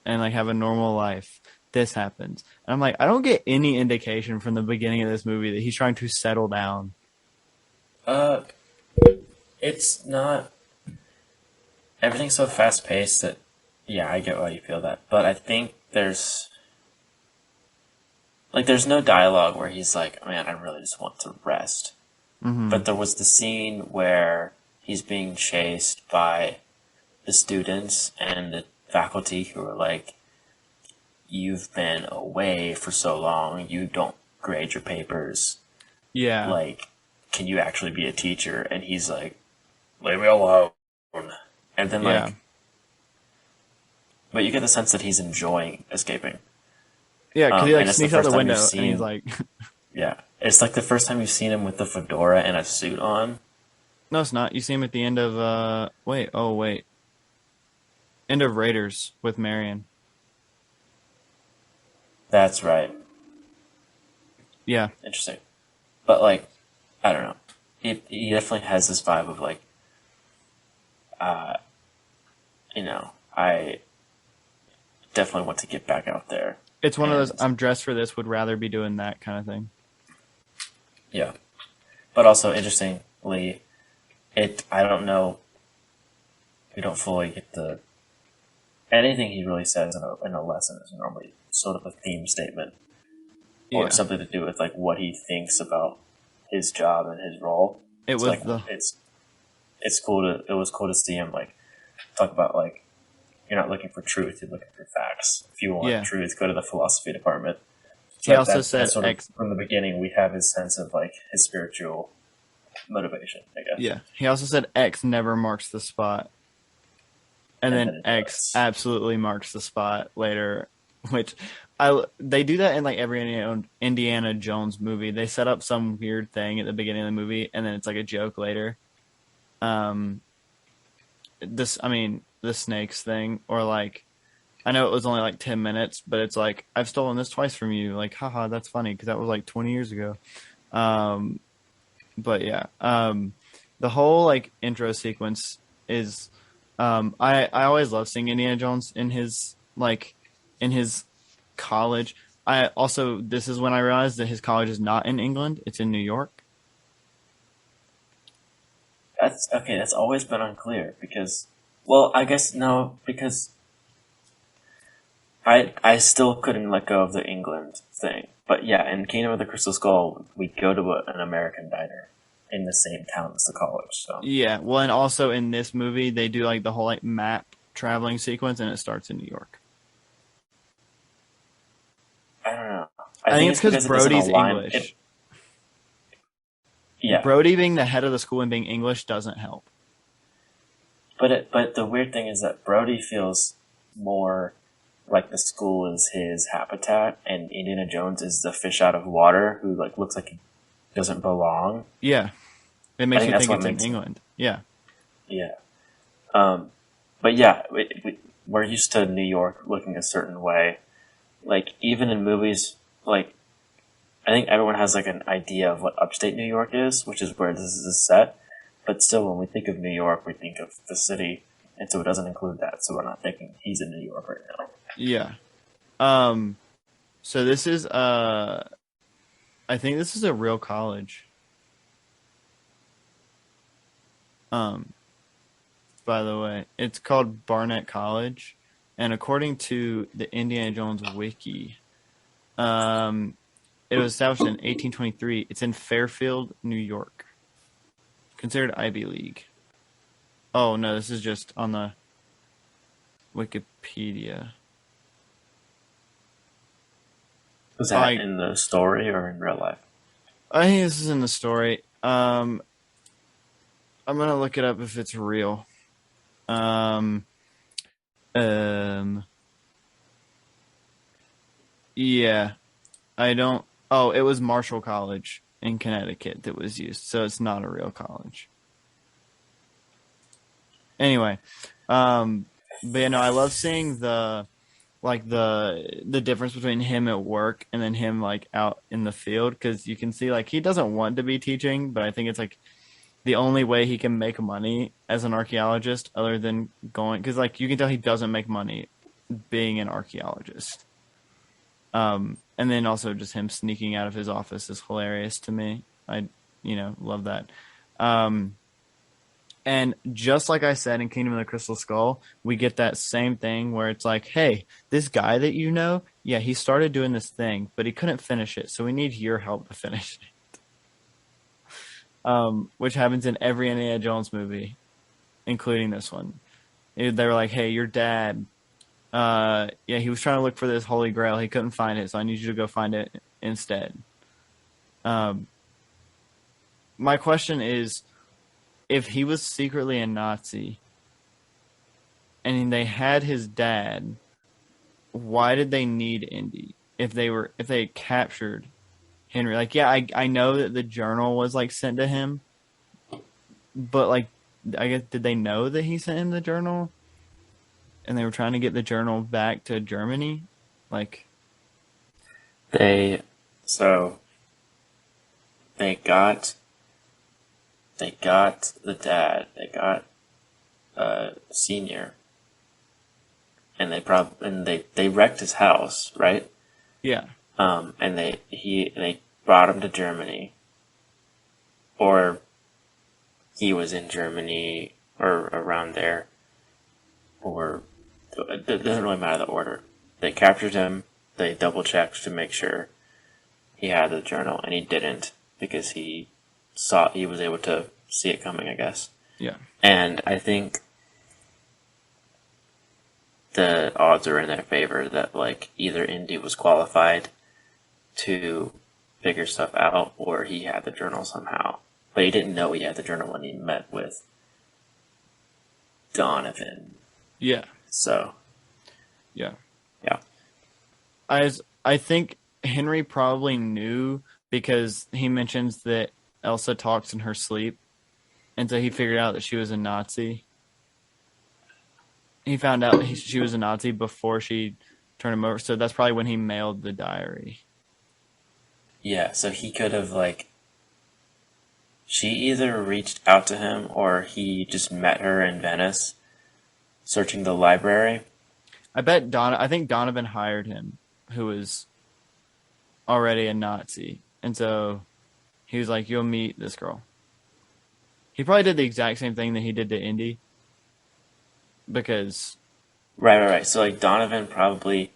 [SPEAKER 1] and like have a normal life, this happens, and I'm like I don't get any indication from the beginning of this movie that he's trying to settle down.
[SPEAKER 2] Uh, it's not everything's so fast paced that yeah, I get why you feel that, but I think there's no dialogue where he's like, man, I really just want to rest.
[SPEAKER 1] Hmm.
[SPEAKER 2] But there was the scene where he's being chased by the students and the faculty who are like, you've been away for so long, you don't grade your papers.
[SPEAKER 1] Yeah,
[SPEAKER 2] Like, can you actually be a teacher? And he's like, leave me alone. And then,
[SPEAKER 1] yeah,
[SPEAKER 2] like, but you get the sense that he's enjoying escaping.
[SPEAKER 1] yeah. Because he like
[SPEAKER 2] And it's the
[SPEAKER 1] sneaks out
[SPEAKER 2] first
[SPEAKER 1] the
[SPEAKER 2] time you've
[SPEAKER 1] window and he's
[SPEAKER 2] seen,
[SPEAKER 1] like,
[SPEAKER 2] yeah, it's like the first time you've seen him with the fedora and a suit on.
[SPEAKER 1] "No, it's not." You see him at the end of wait, oh wait, end of Raiders with Marion.
[SPEAKER 2] That's right.
[SPEAKER 1] Yeah,
[SPEAKER 2] Interesting. But, like, I don't know. He definitely has this vibe of, like, I definitely want to get back out there.
[SPEAKER 1] it's one of those
[SPEAKER 2] And
[SPEAKER 1] I'm dressed for this, would rather be doing that kind of thing.
[SPEAKER 2] yeah. But also, interestingly, I don't know, we don't fully get anything he really says in a lesson is normally sort of a theme statement or
[SPEAKER 1] Yeah,
[SPEAKER 2] something to do with, like, what he thinks about his job and his role.
[SPEAKER 1] it
[SPEAKER 2] So,
[SPEAKER 1] was
[SPEAKER 2] like,
[SPEAKER 1] the
[SPEAKER 2] it was cool to see him, like, talk about, like, you're not looking for truth, you're looking for facts. If you want
[SPEAKER 1] yeah.
[SPEAKER 2] truth, go to the philosophy department. So
[SPEAKER 1] He
[SPEAKER 2] like
[SPEAKER 1] also
[SPEAKER 2] that's
[SPEAKER 1] said
[SPEAKER 2] sort of
[SPEAKER 1] X.
[SPEAKER 2] from the beginning we have his sense of like his spiritual motivation, I guess.
[SPEAKER 1] Yeah, he also said X never marks the spot, and
[SPEAKER 2] And
[SPEAKER 1] then
[SPEAKER 2] then it
[SPEAKER 1] X
[SPEAKER 2] does.
[SPEAKER 1] absolutely marks the spot later, which I they do that in like every Indiana Jones movie. They set up some weird thing at the beginning of the movie, and then it's like a joke later. Um, I mean, the snakes thing, or like I know it was only like 10 minutes, but it's like I've stolen this twice from you. Like, haha, that's funny because that was like 20 years ago. Um, but yeah, the whole like intro sequence is I always love seeing Indiana Jones in his like in his college. I also this is when I realized that his college is not in England; it's in New York.
[SPEAKER 2] That's okay. That's always been unclear because, well, I guess no, because I still couldn't let go of the England thing. But yeah, in Kingdom of the Crystal Skull, we go to an American diner in the same town as the college. So
[SPEAKER 1] Yeah, well, and also in this movie, they do like the whole like map traveling sequence, and it starts in New York.
[SPEAKER 2] I don't know. I
[SPEAKER 1] I think
[SPEAKER 2] think
[SPEAKER 1] it's
[SPEAKER 2] it's
[SPEAKER 1] because
[SPEAKER 2] because it doesn't
[SPEAKER 1] Brody's
[SPEAKER 2] align.
[SPEAKER 1] English.
[SPEAKER 2] Yeah,
[SPEAKER 1] Brody being the head of the school and being English doesn't help.
[SPEAKER 2] but the weird thing is that Brody feels more like the school is his habitat, and Indiana Jones is the fish out of water who like looks like he doesn't belong.
[SPEAKER 1] Yeah, it
[SPEAKER 2] I
[SPEAKER 1] makes
[SPEAKER 2] think
[SPEAKER 1] you
[SPEAKER 2] that's
[SPEAKER 1] think
[SPEAKER 2] what
[SPEAKER 1] it's in
[SPEAKER 2] makes him.
[SPEAKER 1] England. Yeah,
[SPEAKER 2] Yeah. But yeah, we're used to New York looking a certain way. Like even in movies, like I think everyone has like an idea of what upstate New York is, which is where this is set. But still, when we think of New York, we think of the city, and so it doesn't include that. So we're not thinking he's in New York right now.
[SPEAKER 1] yeah. Um, so this is I think this is a real college. Um, by the way, it's called Barnett College, and according to the Indiana Jones wiki, um, it was established in 1823. It's in Fairfield, New York, considered Ivy League. Oh no, this is just on the Wikipedia.
[SPEAKER 2] Was that
[SPEAKER 1] I
[SPEAKER 2] in the story or in real life?
[SPEAKER 1] I think this is in the story. I'm gonna look it up if it's real. Um, um, yeah, I don't. Oh, it was Marshall College in Connecticut that was used, so it's not a real college. Anyway, but yeah, no, I love seeing the difference between him at work and then him like out in the field because you can see like he doesn't want to be teaching, but I think it's like the only way he can make money as an archaeologist other than going because like you can tell he doesn't make money being an archaeologist. And then also just him sneaking out of his office is hilarious to me. I love that. Um, and just like I said in Kingdom of the Crystal Skull, we get that same thing where it's like, hey, this guy that you know, yeah, he started doing this thing, but he couldn't finish it, so we need your help to finish it. Which happens in every Indiana Jones movie, including this one. They were like, hey, your dad, yeah, he was trying to look for this Holy Grail. He couldn't find it, so I need you to go find it instead. Um, my question is, if he was secretly a Nazi and they had his dad, why did they need Indy if they captured Henry? Like, yeah, I know that the journal was like sent to him, but like, I guess did they know that he sent him the journal and they were trying to get the journal back to Germany? Like,
[SPEAKER 2] They so they got the dad. They got senior, and they wrecked his house, right?
[SPEAKER 1] yeah,
[SPEAKER 2] And they brought him to Germany, or he was in Germany or around there, or it doesn't really matter the order. They captured him. They double checked to make sure he had the journal, and he didn't because he was able to see it coming, I guess.
[SPEAKER 1] yeah,
[SPEAKER 2] And I think the odds are in their favor that like either Indy was qualified to figure stuff out or he had the journal somehow. But he didn't know he had the journal when he met with Donovan.
[SPEAKER 1] yeah,
[SPEAKER 2] So
[SPEAKER 1] yeah.
[SPEAKER 2] yeah.
[SPEAKER 1] I think Henry probably knew because he mentions that Elsa talks in her sleep, and so he figured out that she was a Nazi. He found out she was a Nazi before she turned him over, so that's probably when he mailed the diary.
[SPEAKER 2] Yeah, so he could have like she either reached out to him or he just met her in Venice searching the library.
[SPEAKER 1] I think Donovan hired him, who was already a Nazi, and so he was like, "You'll meet this girl." He probably did the exact same thing that he did to Indy because
[SPEAKER 2] Right. So like Donovan probably,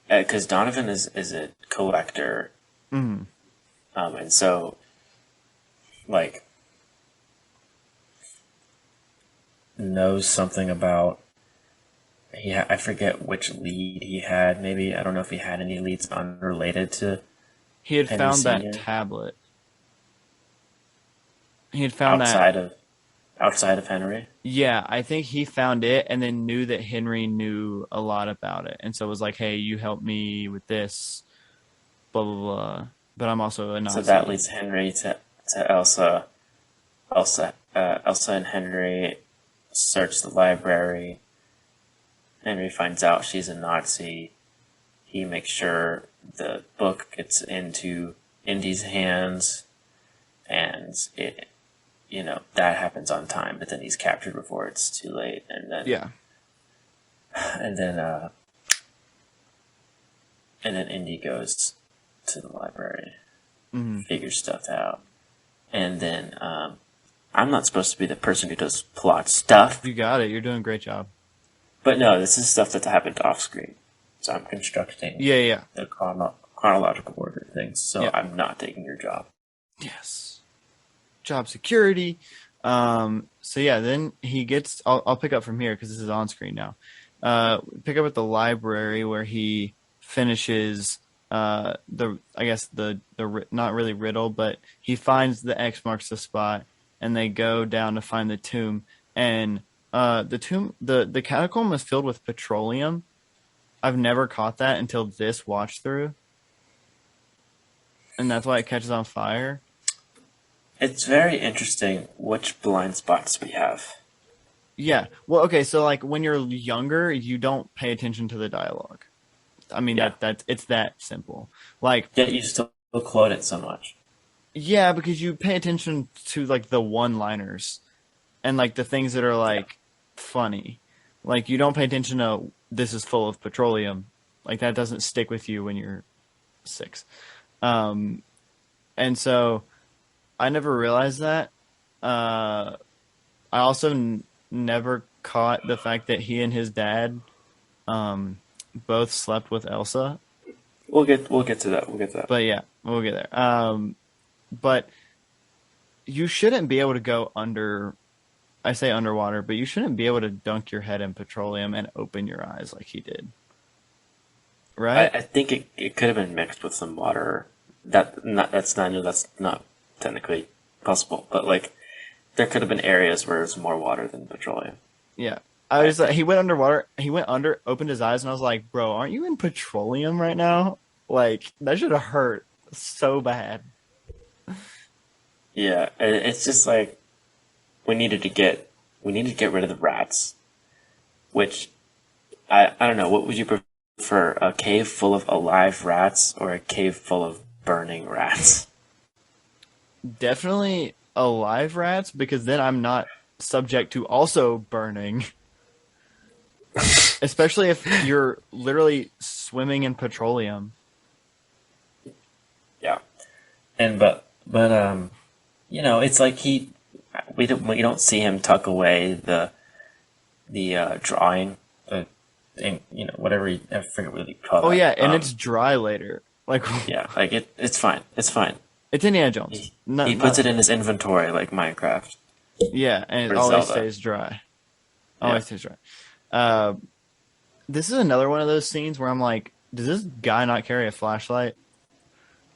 [SPEAKER 2] because Donovan is a collector,
[SPEAKER 1] mm,
[SPEAKER 2] and so like knows something about I forget which lead he had. Maybe I don't know if he had any leads unrelated to
[SPEAKER 1] he had
[SPEAKER 2] Henry
[SPEAKER 1] found that
[SPEAKER 2] Senior
[SPEAKER 1] tablet. He had found that.
[SPEAKER 2] outside of Henry.
[SPEAKER 1] Yeah, I think he found it and then knew that Henry knew a lot about it, and so it was like, "Hey, you help me with this, blah blah blah." But I'm also a
[SPEAKER 2] So that
[SPEAKER 1] Nazi.
[SPEAKER 2] leads Henry to Elsa. Elsa and Henry search the library. Henry finds out she's a Nazi. He makes sure the book gets into Indy's hands, and that happens on time. But then he's captured before it's too late,
[SPEAKER 1] Yeah.
[SPEAKER 2] and then uh, and then Indy goes to the library,
[SPEAKER 1] Hmm.
[SPEAKER 2] figures stuff out, and then I'm not supposed to be the person who does plot stuff,
[SPEAKER 1] You got it. You're doing a great job.
[SPEAKER 2] but no, this is stuff that happened off screen. So I'm constructing
[SPEAKER 1] Yeah, yeah,
[SPEAKER 2] the chronological order of things. So
[SPEAKER 1] yeah.
[SPEAKER 2] I'm not taking your job.
[SPEAKER 1] Yes. Job security. So yeah, then he gets. I'll pick up from here because this is on screen now. Pick up at the library where he finishes the I guess the not really riddle, but he finds the X marks the spot, and they go down to find the tomb. And the tomb, the catacomb is filled with petroleum. I've never caught that until this watch through, and that's why it catches on fire.
[SPEAKER 2] It's very interesting which blind spots we have.
[SPEAKER 1] Yeah. Well, okay, so like when you're younger, you don't pay attention to the dialogue. I mean
[SPEAKER 2] Yeah.
[SPEAKER 1] that's it's that simple. Like,
[SPEAKER 2] Yet you still quote it so much.
[SPEAKER 1] yeah, because you pay attention to like the one-liners and like the things that are
[SPEAKER 2] Yeah.
[SPEAKER 1] like funny. Like you don't pay attention to this is full of petroleum. Like that doesn't stick with you when you're 6. Um and so I never realized that. I also never caught the fact that he and his dad um, both slept with Elsa.
[SPEAKER 2] We'll get to that. We'll get to that.
[SPEAKER 1] But yeah, we'll get there. But you shouldn't be able to go under. I say underwater, but you shouldn't be able to dunk your head in petroleum and open your eyes like he did, right?
[SPEAKER 2] I think it could have been mixed with some water. That's not I know that's not technically possible, but like there could have been areas where there's more water than petroleum.
[SPEAKER 1] Yeah. I
[SPEAKER 2] I
[SPEAKER 1] was like,
[SPEAKER 2] think.
[SPEAKER 1] he went underwater. He went under, opened his eyes, and I was like, "Bro, aren't you in petroleum right now? Like that should have hurt so bad."
[SPEAKER 2] Yeah, it's just like we needed to get rid of the rats, which I don't know. What would you prefer? A cave full of alive rats or a cave full of burning rats?
[SPEAKER 1] Definitely alive rats because then I'm not subject to also burning. Especially if you're literally swimming in petroleum.
[SPEAKER 2] Yeah, and it's like we don't see him tuck away the drawing, whatever I forget what he called
[SPEAKER 1] Oh
[SPEAKER 2] that.
[SPEAKER 1] yeah, and it's dry later. Like
[SPEAKER 2] Yeah, like it's fine. It's fine.
[SPEAKER 1] it's Indiana Jones.
[SPEAKER 2] He puts it in his inventory like Minecraft
[SPEAKER 1] Yeah, and it
[SPEAKER 2] or
[SPEAKER 1] always
[SPEAKER 2] Zelda.
[SPEAKER 1] stays dry.
[SPEAKER 2] Yeah.
[SPEAKER 1] Always stays dry. Uh, this is another one of those scenes where I'm like, does this guy not carry a flashlight?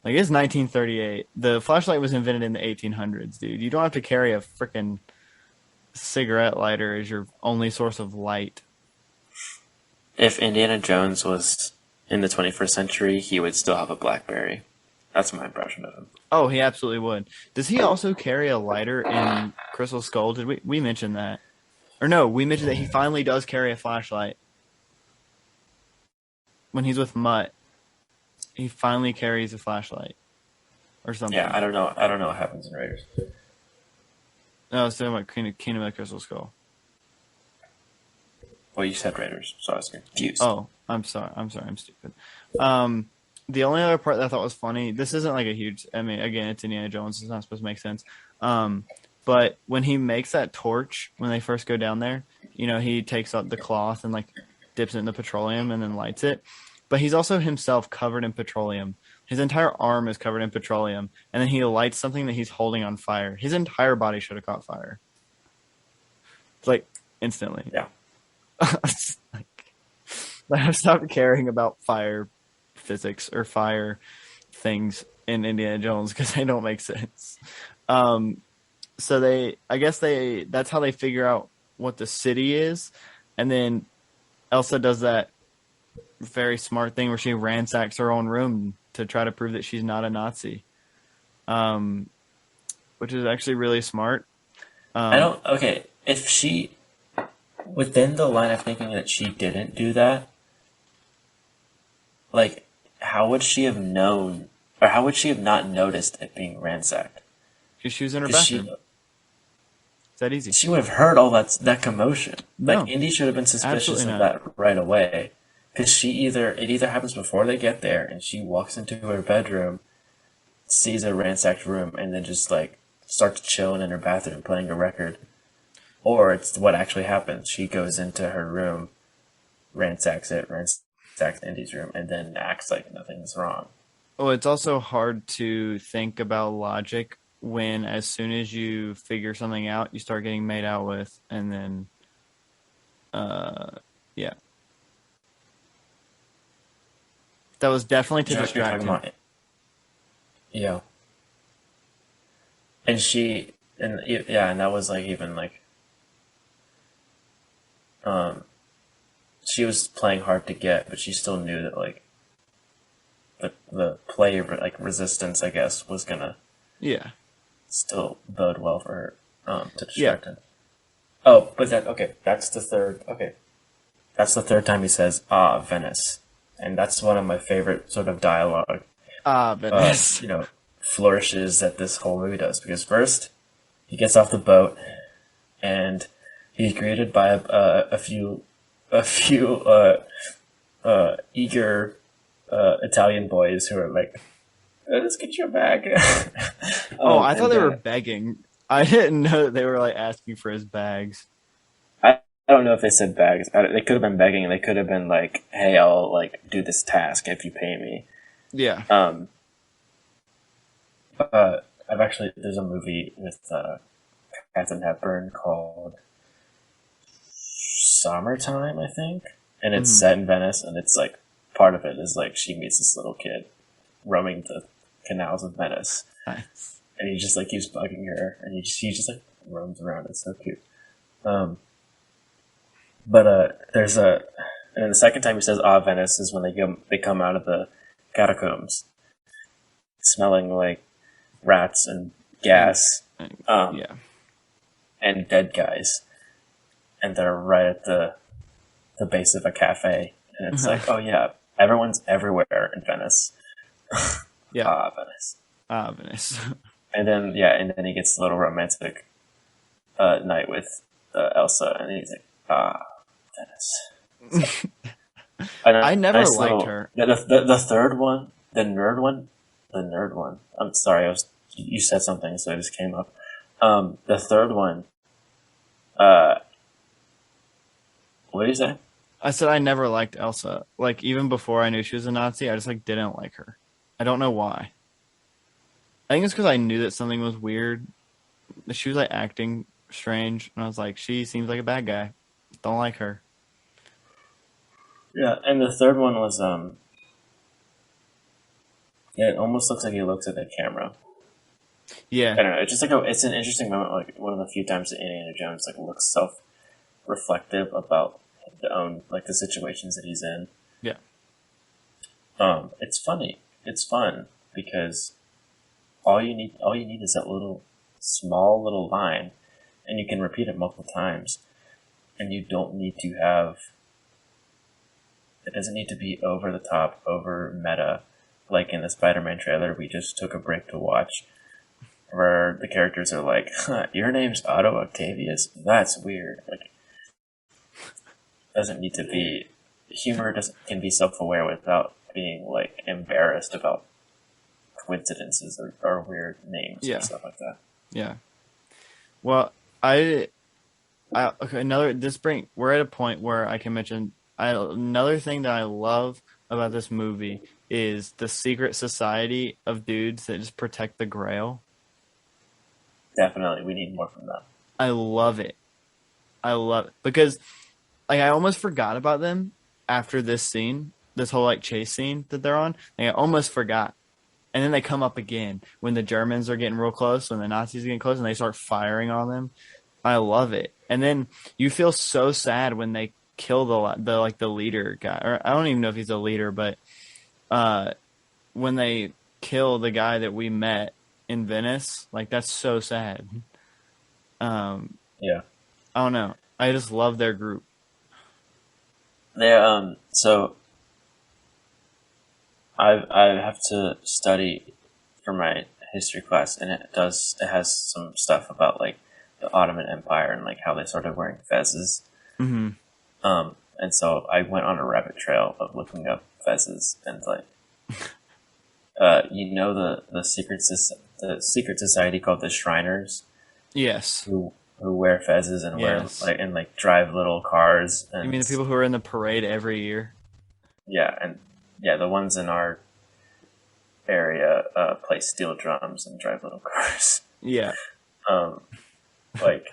[SPEAKER 1] Like it's 1938. The flashlight was invented in the 1800s, dude. You don't have to carry a freaking cigarette lighter as your only source of light.
[SPEAKER 2] If Indiana Jones was in the 21st century, he would still have a BlackBerry. That's my impression of him.
[SPEAKER 1] Oh, he absolutely would. Does he also carry a lighter in Crystal Skull? Did we mention that? Or no, we mentioned that he finally does carry a flashlight when he's with Mutt. He finally carries a flashlight or something.
[SPEAKER 2] Yeah, I don't know. I don't know what happens in Raiders.
[SPEAKER 1] No, I was talking about Kingdom of the Crystal Skull.
[SPEAKER 2] Well, you said Raiders, so I was confused.
[SPEAKER 1] Oh, I'm sorry. I'm stupid. the only other part that I thought was funny, this isn't like a huge, I mean, again, it's Indiana Jones, it's not supposed to make sense. Um, but when he makes that torch, when they first go down there, he takes out the cloth and like dips it in the petroleum and then lights it. But he's also himself covered in petroleum. His entire arm is covered in petroleum, and then he lights something that he's holding on fire. His entire body should have caught fire. It's like instantly.
[SPEAKER 2] Yeah.
[SPEAKER 1] Like I've stopped caring about fire physics or fire things in Indiana Jones because they don't make sense. Um, so I guess that's how they figure out what the city is, and then Elsa does that very smart thing where she ransacks her own room to try to prove that she's not a Nazi, um, which is actually really smart.
[SPEAKER 2] I
[SPEAKER 1] Um,
[SPEAKER 2] don't. Okay, if she within the line of thinking that she didn't do that, like, how would she have known, or how would she have not noticed it being ransacked?
[SPEAKER 1] she was in her
[SPEAKER 2] Because she
[SPEAKER 1] bathroom. It's that easy.
[SPEAKER 2] she would have heard all that commotion. Like
[SPEAKER 1] No,
[SPEAKER 2] Indy should have been suspicious
[SPEAKER 1] absolutely
[SPEAKER 2] of
[SPEAKER 1] not.
[SPEAKER 2] that right away. Because it either happens before they get there, and she walks into her bedroom, sees a ransacked room, and then just like starts chilling in her bathroom playing a record, or it's what actually happens. She goes into her room, ransacks Indy's room, and then acts like nothing's wrong.
[SPEAKER 1] Well, it's also hard to think about logic when, as soon as you figure something out, you start getting made out with, and then, yeah, that was definitely to
[SPEAKER 2] You're
[SPEAKER 1] distract
[SPEAKER 2] talking
[SPEAKER 1] him.
[SPEAKER 2] about, yeah, and yeah, and that was like even like um she was playing hard to get, but she still knew that like the play like resistance, I guess, was gonna
[SPEAKER 1] Yeah,
[SPEAKER 2] still bode well for her to
[SPEAKER 1] yeah.
[SPEAKER 2] distract him. Oh, but that okay. That's the third. Okay, that's the third time he says "Ah, Venice," and that's one of my favorite sort of dialogue.
[SPEAKER 1] Ah, Venice.
[SPEAKER 2] Flourishes that this whole movie does, because first he gets off the boat and he's greeted by a few eager Italian boys who are like, "Let's get you a bag."
[SPEAKER 1] Oh, I thought
[SPEAKER 2] And
[SPEAKER 1] they were begging. I didn't know that they were like asking for his bags.
[SPEAKER 2] I don't know if they said bags. They could have been begging. They could have been like, "Hey, I'll like do this task if you pay me."
[SPEAKER 1] Yeah.
[SPEAKER 2] Um, I've actually there's a movie with Catherine Hepburn called Summertime, I think, and it's
[SPEAKER 1] Hmm.
[SPEAKER 2] set in Venice, and it's like part of it is like she meets this little kid roaming the canals of Venice,
[SPEAKER 1] Nice.
[SPEAKER 2] and he just like keeps bugging her, and he just like roams around. It's so cute. Um, but there's a and then the second time he says "Ah, Venice" is when they come out of the catacombs, smelling like rats and
[SPEAKER 1] And,
[SPEAKER 2] gas, um,
[SPEAKER 1] yeah.
[SPEAKER 2] and dead guys, and they're right at the base of a cafe, and it's like, oh yeah, everyone's everywhere in Venice.
[SPEAKER 1] Yeah.
[SPEAKER 2] Ah, Venice.
[SPEAKER 1] Ah, Venice.
[SPEAKER 2] And then he gets a little romantic night with Elsa, and he's like, ah, Venice. It's a
[SPEAKER 1] I never
[SPEAKER 2] nice
[SPEAKER 1] liked
[SPEAKER 2] little.
[SPEAKER 1] her.
[SPEAKER 2] The third one, the nerd one. I'm sorry, you said something, so it just came up. The third one. Uh, what did you say?
[SPEAKER 1] I said I never liked Elsa. Like even before I knew she was a Nazi, I just like didn't like her. I don't know why. I think it's because I knew that something was weird. She was like acting strange, and I was like, she seems like a bad guy. Don't like her.
[SPEAKER 2] Yeah, and the third one was yeah, it almost looks like he looks at the camera.
[SPEAKER 1] Yeah,
[SPEAKER 2] I don't know. It's just like it's an interesting moment. Like one of the few times that Indiana Jones like looks self-reflective about the own like the situations that he's in.
[SPEAKER 1] yeah,
[SPEAKER 2] It's funny. It's fun because all you need is that little small little line, and you can repeat it multiple times, and you don't need to have. It doesn't need to be over the top, over meta, like in the Spider-Man trailer we just took a break to watch, where the characters are like, huh, "Your name's Otto Octavius? That's weird." Like, doesn't need to be humor. Doesn't can be self-aware without being like embarrassed about coincidences or weird names or
[SPEAKER 1] Yeah.
[SPEAKER 2] stuff like that.
[SPEAKER 1] Yeah. Well, okay, we're at a point where I can mention another thing that I love about this movie is the secret society of dudes that just protect the Grail.
[SPEAKER 2] Definitely, we need more from them.
[SPEAKER 1] I love it. I love it because like I almost forgot about them after this scene, this whole like chase scene that they're on. Like, I almost forgot. And then they come up again when the Germans are getting real close, when the Nazis are getting close, and they start firing on them. I love it. And then you feel so sad when they kill the leader guy, or I don't even know if he's a leader, but uh, when they kill the guy that we met in Venice, like that's so sad. Um,
[SPEAKER 2] Yeah,
[SPEAKER 1] I don't know. I just love their group.
[SPEAKER 2] they so I have to study for my history class, and it has some stuff about like the Ottoman Empire and like how they started wearing fezzes.
[SPEAKER 1] Hmm.
[SPEAKER 2] And so I went on a rabbit trail of looking up fezzes and like, the secret society called the Shriners
[SPEAKER 1] Yes.
[SPEAKER 2] who wear fezzes and
[SPEAKER 1] Yes.
[SPEAKER 2] drive little cars
[SPEAKER 1] You
[SPEAKER 2] and
[SPEAKER 1] mean the people who are in the parade every year?
[SPEAKER 2] yeah, the ones in our area play steel drums and drive little cars.
[SPEAKER 1] Yeah.
[SPEAKER 2] Um, like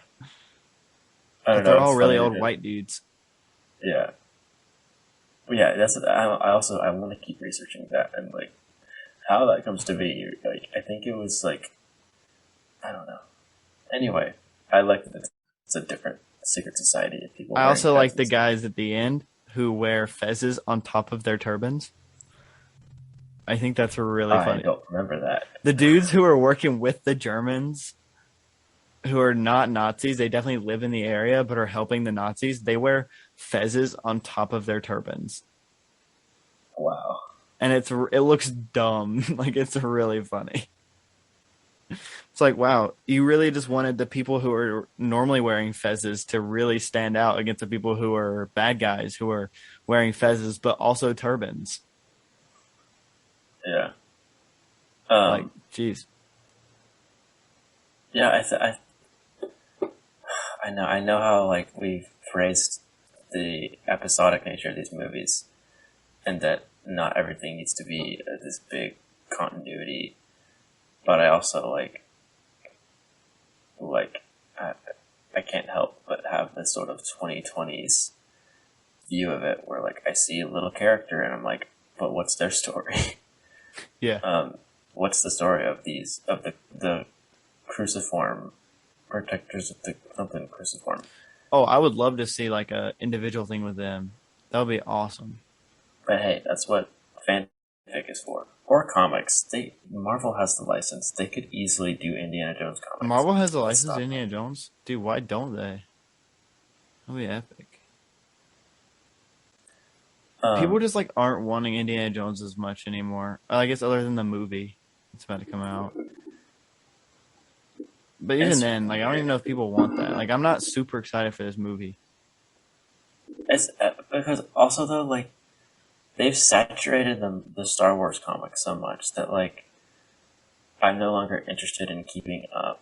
[SPEAKER 2] I don't
[SPEAKER 1] But they're
[SPEAKER 2] know,
[SPEAKER 1] all
[SPEAKER 2] it's
[SPEAKER 1] really
[SPEAKER 2] funny.
[SPEAKER 1] old white dudes.
[SPEAKER 2] Yeah, but yeah. I want to keep researching that and like how that comes to be. Like I think it was like I don't know. Anyway, I like that it's a different secret society of people
[SPEAKER 1] I
[SPEAKER 2] wearing
[SPEAKER 1] also like the
[SPEAKER 2] fezzes.
[SPEAKER 1] guys at the end who wear fezzes on top of their turbans. I think that's really
[SPEAKER 2] I
[SPEAKER 1] funny.
[SPEAKER 2] don't remember that.
[SPEAKER 1] The dudes who are working with the Germans who are not Nazis, they definitely live in the area but are helping the Nazis. They wear fezzes on top of their turbans.
[SPEAKER 2] Wow.
[SPEAKER 1] And it looks dumb. Like it's really funny. It's like, wow, you really just wanted the people who are normally wearing fezzes to really stand out against the people who are bad guys who are wearing fezzes but also turbans.
[SPEAKER 2] Yeah.
[SPEAKER 1] Like,
[SPEAKER 2] Um.
[SPEAKER 1] geez.
[SPEAKER 2] Yeah. I know how like we've phrased the episodic nature of these movies, and that not everything needs to be this big continuity. But I also like I, I can't help but have this sort of 2020s view of it, where like I see a little character and I'm like, but what's their story?
[SPEAKER 1] Yeah.
[SPEAKER 2] What's the story of the cruciform protectors of the something cruciform?
[SPEAKER 1] Oh, I would love to see like a individual thing with them. That would be awesome.
[SPEAKER 2] But hey, that's what fanfic is for. Or comics. Marvel has the license. They could easily do Indiana Jones comics.
[SPEAKER 1] Marvel has a
[SPEAKER 2] Let's
[SPEAKER 1] license to
[SPEAKER 2] stop them.
[SPEAKER 1] Indiana Jones? Dude, why don't they? That'd be epic. People
[SPEAKER 2] Um,
[SPEAKER 1] just like aren't wanting Indiana Jones as much anymore. I guess other than the movie it's about to come out. But even
[SPEAKER 2] it's
[SPEAKER 1] then, like I don't even know if people want that. Like I'm not super excited for this movie.
[SPEAKER 2] it's because also though like they've saturated the Star Wars comics so much that like I'm no longer interested in keeping up.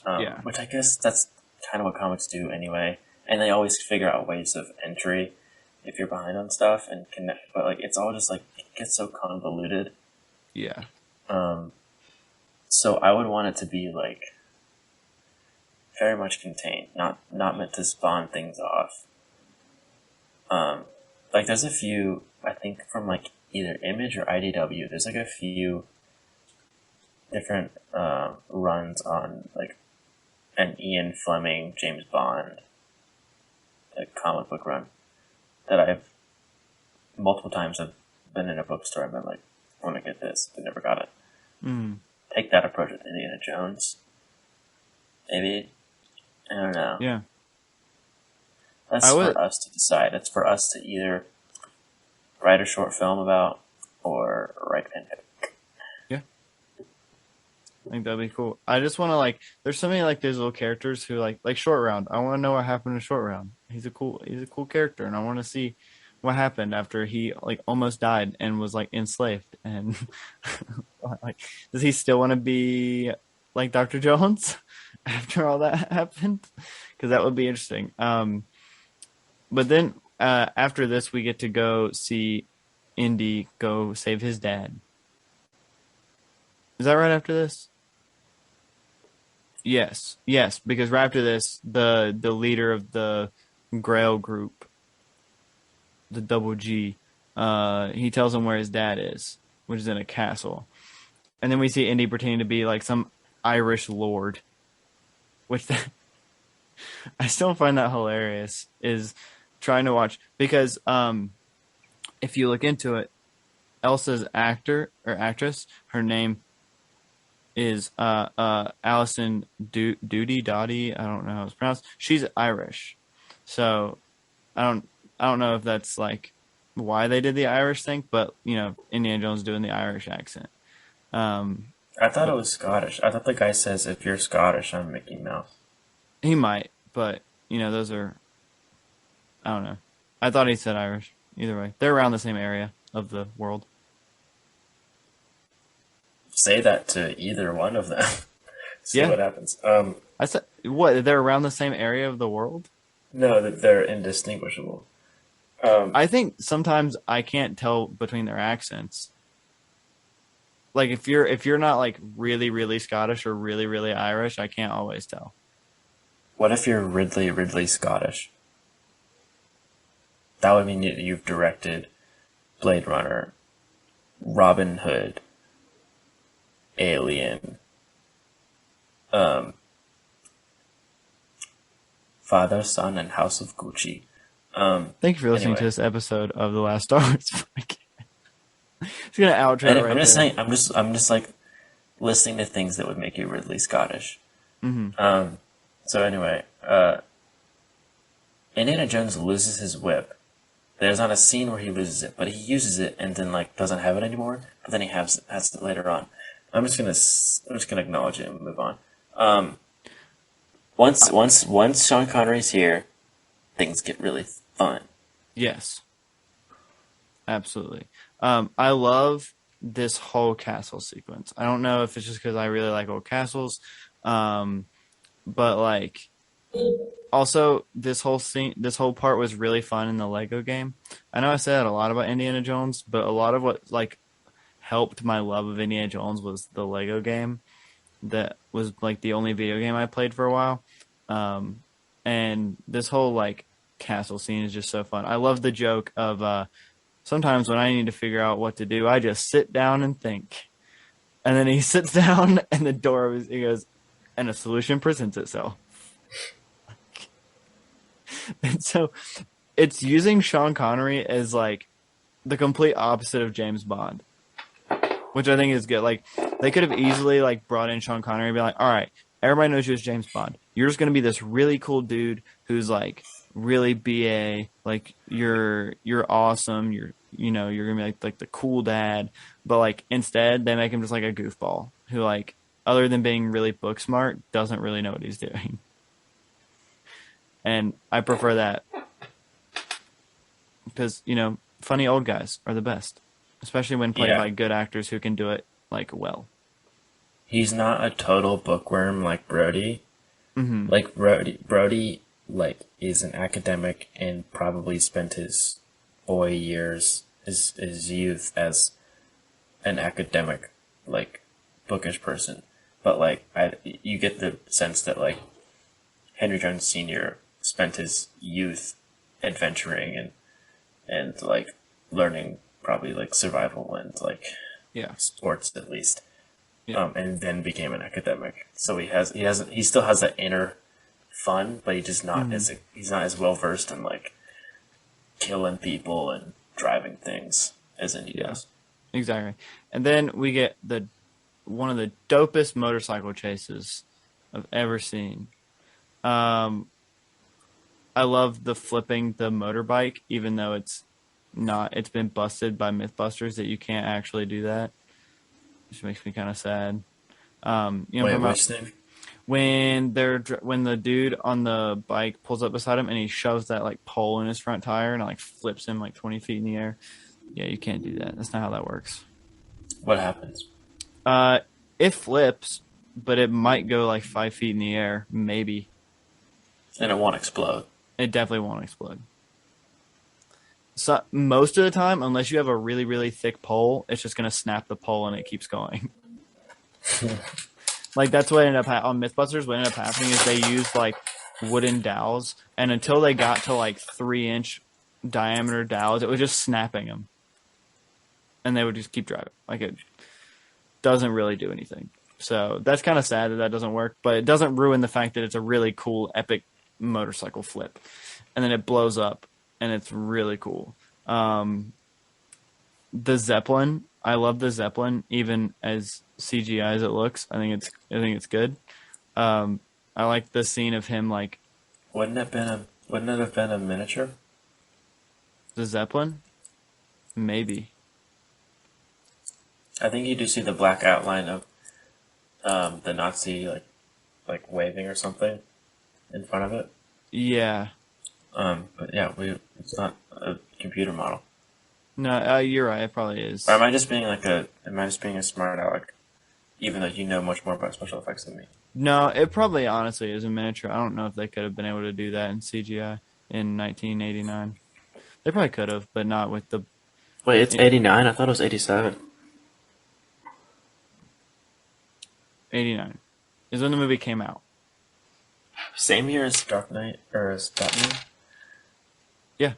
[SPEAKER 1] Yeah.
[SPEAKER 2] Which I guess that's kind of what comics do anyway. And they always figure out ways of entry if you're behind on stuff and connect. But like it's all just like it gets so convoluted.
[SPEAKER 1] Yeah.
[SPEAKER 2] Um, so I would want it to be like very much contained, not meant to spawn things off. Um, like there's a few I think from like either Image or IDW. There's like a few different runs on like an Ian Fleming James Bond like comic book run that I've multiple times have been in a bookstore and been like, I want to get this, but never got it.
[SPEAKER 1] Mm.
[SPEAKER 2] Take that approach with Indiana Jones. Maybe I don't know.
[SPEAKER 1] Yeah.
[SPEAKER 2] That's
[SPEAKER 1] I would
[SPEAKER 2] for us to decide. It's for us to either write a short film about or write fanfic.
[SPEAKER 1] Yeah. I think that'd be cool. I just want to like. There's so many like these little characters who like Short Round. I want to know what happened to Short Round. He's a cool character, and I want to see what happened after he like almost died and was like enslaved, and like, does he still want to be like Dr. Jones after all that happened? Because that would be interesting. But then after this, we get to go see Indy go save his dad. Is that right after this? Yes, yes, because right after this, the leader of the Grail group, the Double G, he tells him where his dad is, which is in a castle. And then we see Indy pretending to be like some Irish lord, which I still find that hilarious. Is trying to watch because if you look into it, Elsa's actor or actress, her name is Alison Doody Dottie. I don't know how it's pronounced. She's Irish, so I don't know if that's like why they did the Irish thing, but you know, Indiana Jones doing the Irish accent. Um,
[SPEAKER 2] I thought it
[SPEAKER 1] but
[SPEAKER 2] was Scottish. I thought the guy says, "If you're Scottish, I'm Mickey Mouse."
[SPEAKER 1] he might, but you know, those are I don't know. I thought he said Irish. Either way, they're around the same area of the world.
[SPEAKER 2] Say that to either one of them. See
[SPEAKER 1] Yeah,
[SPEAKER 2] what happens.
[SPEAKER 1] I said what? They're around the same area of the world.
[SPEAKER 2] No, that they're indistinguishable. Um,
[SPEAKER 1] I think sometimes I can't tell between their accents. Like if you're not like really Scottish or really Irish, I can't always tell.
[SPEAKER 2] what if you're Ridley Scottish? That would mean you've directed Blade Runner, Robin Hood, Alien, um, Father, Son, and House of Gucci.
[SPEAKER 1] Thank you for listening to
[SPEAKER 2] Anyway,
[SPEAKER 1] this episode of the Last Star Wars podcast. It's gonna outro it
[SPEAKER 2] I'm
[SPEAKER 1] right
[SPEAKER 2] just
[SPEAKER 1] there.
[SPEAKER 2] saying. I'm just like listening to things that would make you Ridley Scottish.
[SPEAKER 1] Hmm.
[SPEAKER 2] So anyway, Indiana Jones loses his whip. There's not a scene where he loses it, but he uses it and then like doesn't have it anymore. But then he has it later on. I'm just gonna acknowledge it and move on. Um, once Sean Connery's here, things get really fun.
[SPEAKER 1] Yes, absolutely. I love this whole castle sequence. I don't know if it's just because I really like old castles, um, but like also this whole part was really fun in the Lego game. I know I said a lot about Indiana Jones, but a lot of what like helped my love of Indiana Jones was the Lego game. That was like the only video game I played for a while. Um, and this whole like castle scene is just so fun. I love the joke of sometimes when I need to figure out what to do, I just sit down and think. And then he sits down and the he goes, and a solution presents itself. And so it's using Sean Connery as like the complete opposite of James Bond, which I think is good. Like they could have easily like brought in Sean Connery and be like, all right, everybody knows you as James Bond. You're just gonna be this really cool dude who's like really BA, like you're awesome. You're gonna be like the cool dad. But like instead they make him just like a goofball who like other than being really book smart doesn't really know what he's doing. And I prefer that because funny old guys are the best, especially when played
[SPEAKER 2] Yeah,
[SPEAKER 1] by good actors who can do it like well.
[SPEAKER 2] he's not a total bookworm like Brody.
[SPEAKER 1] Hmm.
[SPEAKER 2] Like Brody like is an academic and probably spent his boy years, his youth as an academic, like bookish person. But like you get the sense that like Henry Jones Sr. spent his youth adventuring and like learning probably like survival and like
[SPEAKER 1] Yeah,
[SPEAKER 2] sports at least.
[SPEAKER 1] yeah,
[SPEAKER 2] And then became an academic. So he still has that inner fun, but
[SPEAKER 1] hmm,
[SPEAKER 2] he's not as well versed in like killing people and driving things as Indy
[SPEAKER 1] yeah,
[SPEAKER 2] does.
[SPEAKER 1] exactly. And then we get the one of the dopest motorcycle chases I've ever seen. Um, I love the flipping the motorbike, even though it's not. It's been busted by MythBusters that you can't actually do that, which makes me kind of sad. You know, what I'm
[SPEAKER 2] Wait,
[SPEAKER 1] talking about
[SPEAKER 2] which thing?
[SPEAKER 1] when the dude on the bike pulls up beside him and he shoves that like pole in his front tire and it, like flips him like 20 feet in the air. Yeah, you can't do that. That's not how that works.
[SPEAKER 2] What happens?
[SPEAKER 1] Uh, it flips, but it might go like 5 feet in the air, maybe.
[SPEAKER 2] And it won't explode.
[SPEAKER 1] It definitely won't explode. So most of the time, unless you have a really, really thick pole, it's just gonna snap the pole and it keeps going. Like that's what ended up on MythBusters. What ended up happening is they used like wooden dowels, and until they got to like 3-inch diameter dowels, it was just snapping them, and they would just keep driving. Like it doesn't really do anything. So that's kind of sad that that doesn't work, but it doesn't ruin the fact that it's a really cool, epic motorcycle flip, and then it blows up, and it's really cool. The Zeppelin, I love the Zeppelin, even as CGI as it looks. I think it's good. I like the scene of him like
[SPEAKER 2] Wouldn't it have been a miniature?
[SPEAKER 1] the Zeppelin, maybe.
[SPEAKER 2] I think you do see the black outline of the Nazi like waving or something in front of it.
[SPEAKER 1] Yeah.
[SPEAKER 2] But yeah, it's not a computer model.
[SPEAKER 1] No, you're right. It probably is.
[SPEAKER 2] Or am I just being a smart aleck, even though you know much more about special effects than me?
[SPEAKER 1] No, it probably honestly is a miniature. I don't know if they could have been able to do that in CGI in 1989. They probably could have, but not with the
[SPEAKER 2] Wait, it's 89? I thought it was 87.
[SPEAKER 1] 89 is when the movie came out.
[SPEAKER 2] Same year as Dark Knight, or as Batman?
[SPEAKER 1] Yeah.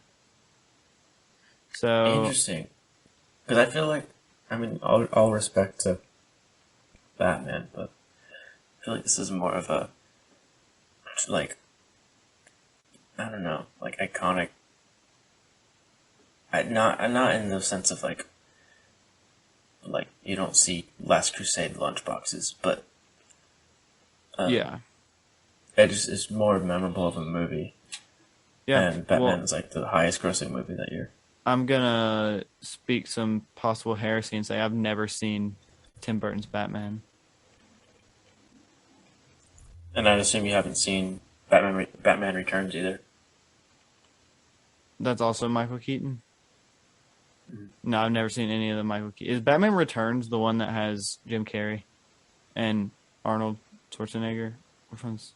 [SPEAKER 1] So
[SPEAKER 2] Interesting. Because I feel like, I mean, all respect to Batman, but I feel like this is more of a, like, I don't know, like iconic. Not in the sense of like you don't see Last Crusade lunchboxes, but
[SPEAKER 1] yeah,
[SPEAKER 2] it just is more memorable of a movie.
[SPEAKER 1] yeah.
[SPEAKER 2] And Batman
[SPEAKER 1] Well,
[SPEAKER 2] is like the highest grossing movie that year.
[SPEAKER 1] I'm gonna speak some possible heresy and say I've never seen Tim Burton's Batman.
[SPEAKER 2] And I assume you haven't seen Batman Returns either.
[SPEAKER 1] That's also Michael Keaton. No, I've never seen any of the Michael Keaton. Is Batman Returns the one that has Jim Carrey and Arnold Schwarzenegger? Which one's?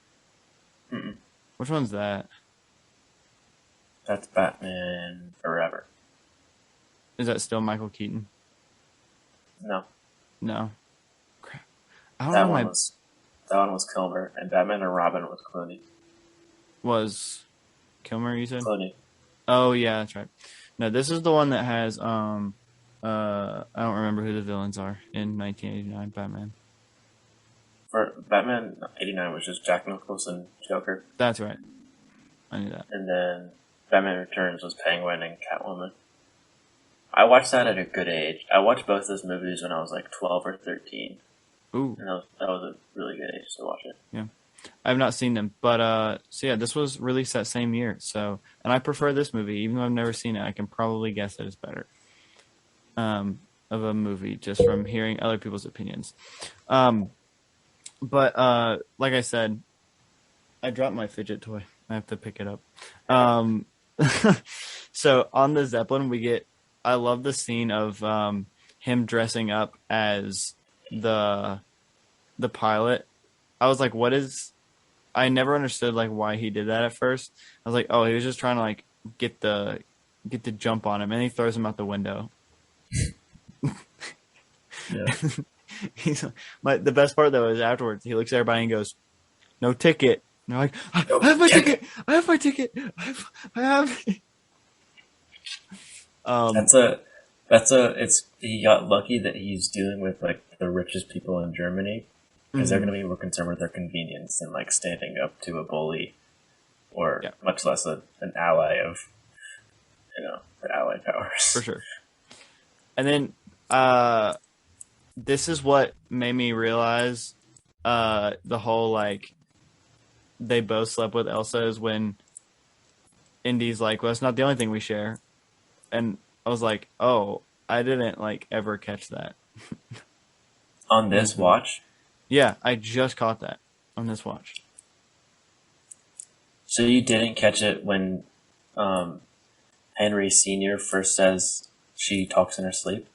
[SPEAKER 2] Mm-mm.
[SPEAKER 1] Which one's that?
[SPEAKER 2] That's Batman Forever.
[SPEAKER 1] Is that still Michael Keaton?
[SPEAKER 2] No,
[SPEAKER 1] No. Crap. I don't
[SPEAKER 2] that
[SPEAKER 1] know.
[SPEAKER 2] one
[SPEAKER 1] My
[SPEAKER 2] was that one was Kilmer, and Batman and Robin was Clooney.
[SPEAKER 1] was Kilmer. You said?
[SPEAKER 2] Clooney.
[SPEAKER 1] Oh yeah, that's right. No, this is the one that has I don't remember who the villains are in 1989 Batman.
[SPEAKER 2] For Batman '89 was just Jack Nicholson, Joker,
[SPEAKER 1] That's right. I knew that.
[SPEAKER 2] and then Batman Returns was Penguin and Catwoman. I watched that at a good age. I watched both those movies when I was like 12 or 13,
[SPEAKER 1] Ooh,
[SPEAKER 2] and that was a really good age to watch it.
[SPEAKER 1] yeah. I've not seen them, but so yeah, this was released that same year. So, and I prefer this movie, even though I've never seen it. I can probably guess that it's better. Of a movie just from hearing other people's opinions. But like I said, I dropped my fidget toy. I have to pick it up. So on the Zeppelin, I love the scene of him dressing up as the pilot. I was like, I never understood like why he did that at first. I was like, oh, he was just trying to like get the jump on him, and he throws him out the window.
[SPEAKER 2] Yeah.
[SPEAKER 1] The best part though is afterwards he looks at everybody and goes, "No ticket." And they're like, "I have my ticket. I have my ticket. I have."
[SPEAKER 2] He got lucky that he's dealing with like the richest people in Germany, because they're going to be more concerned with their convenience than like standing up to a bully, or much less an ally of, the Allied powers.
[SPEAKER 1] For sure. And then this is what made me realize the whole like they both slept with Elsa is when Indy's like, well, it's not the only thing we share. And I was like, oh, I didn't like ever catch that.
[SPEAKER 2] On this watch?
[SPEAKER 1] Yeah, I just caught that on this watch.
[SPEAKER 2] So you didn't catch it when Henry Sr. first says she talks in her sleep?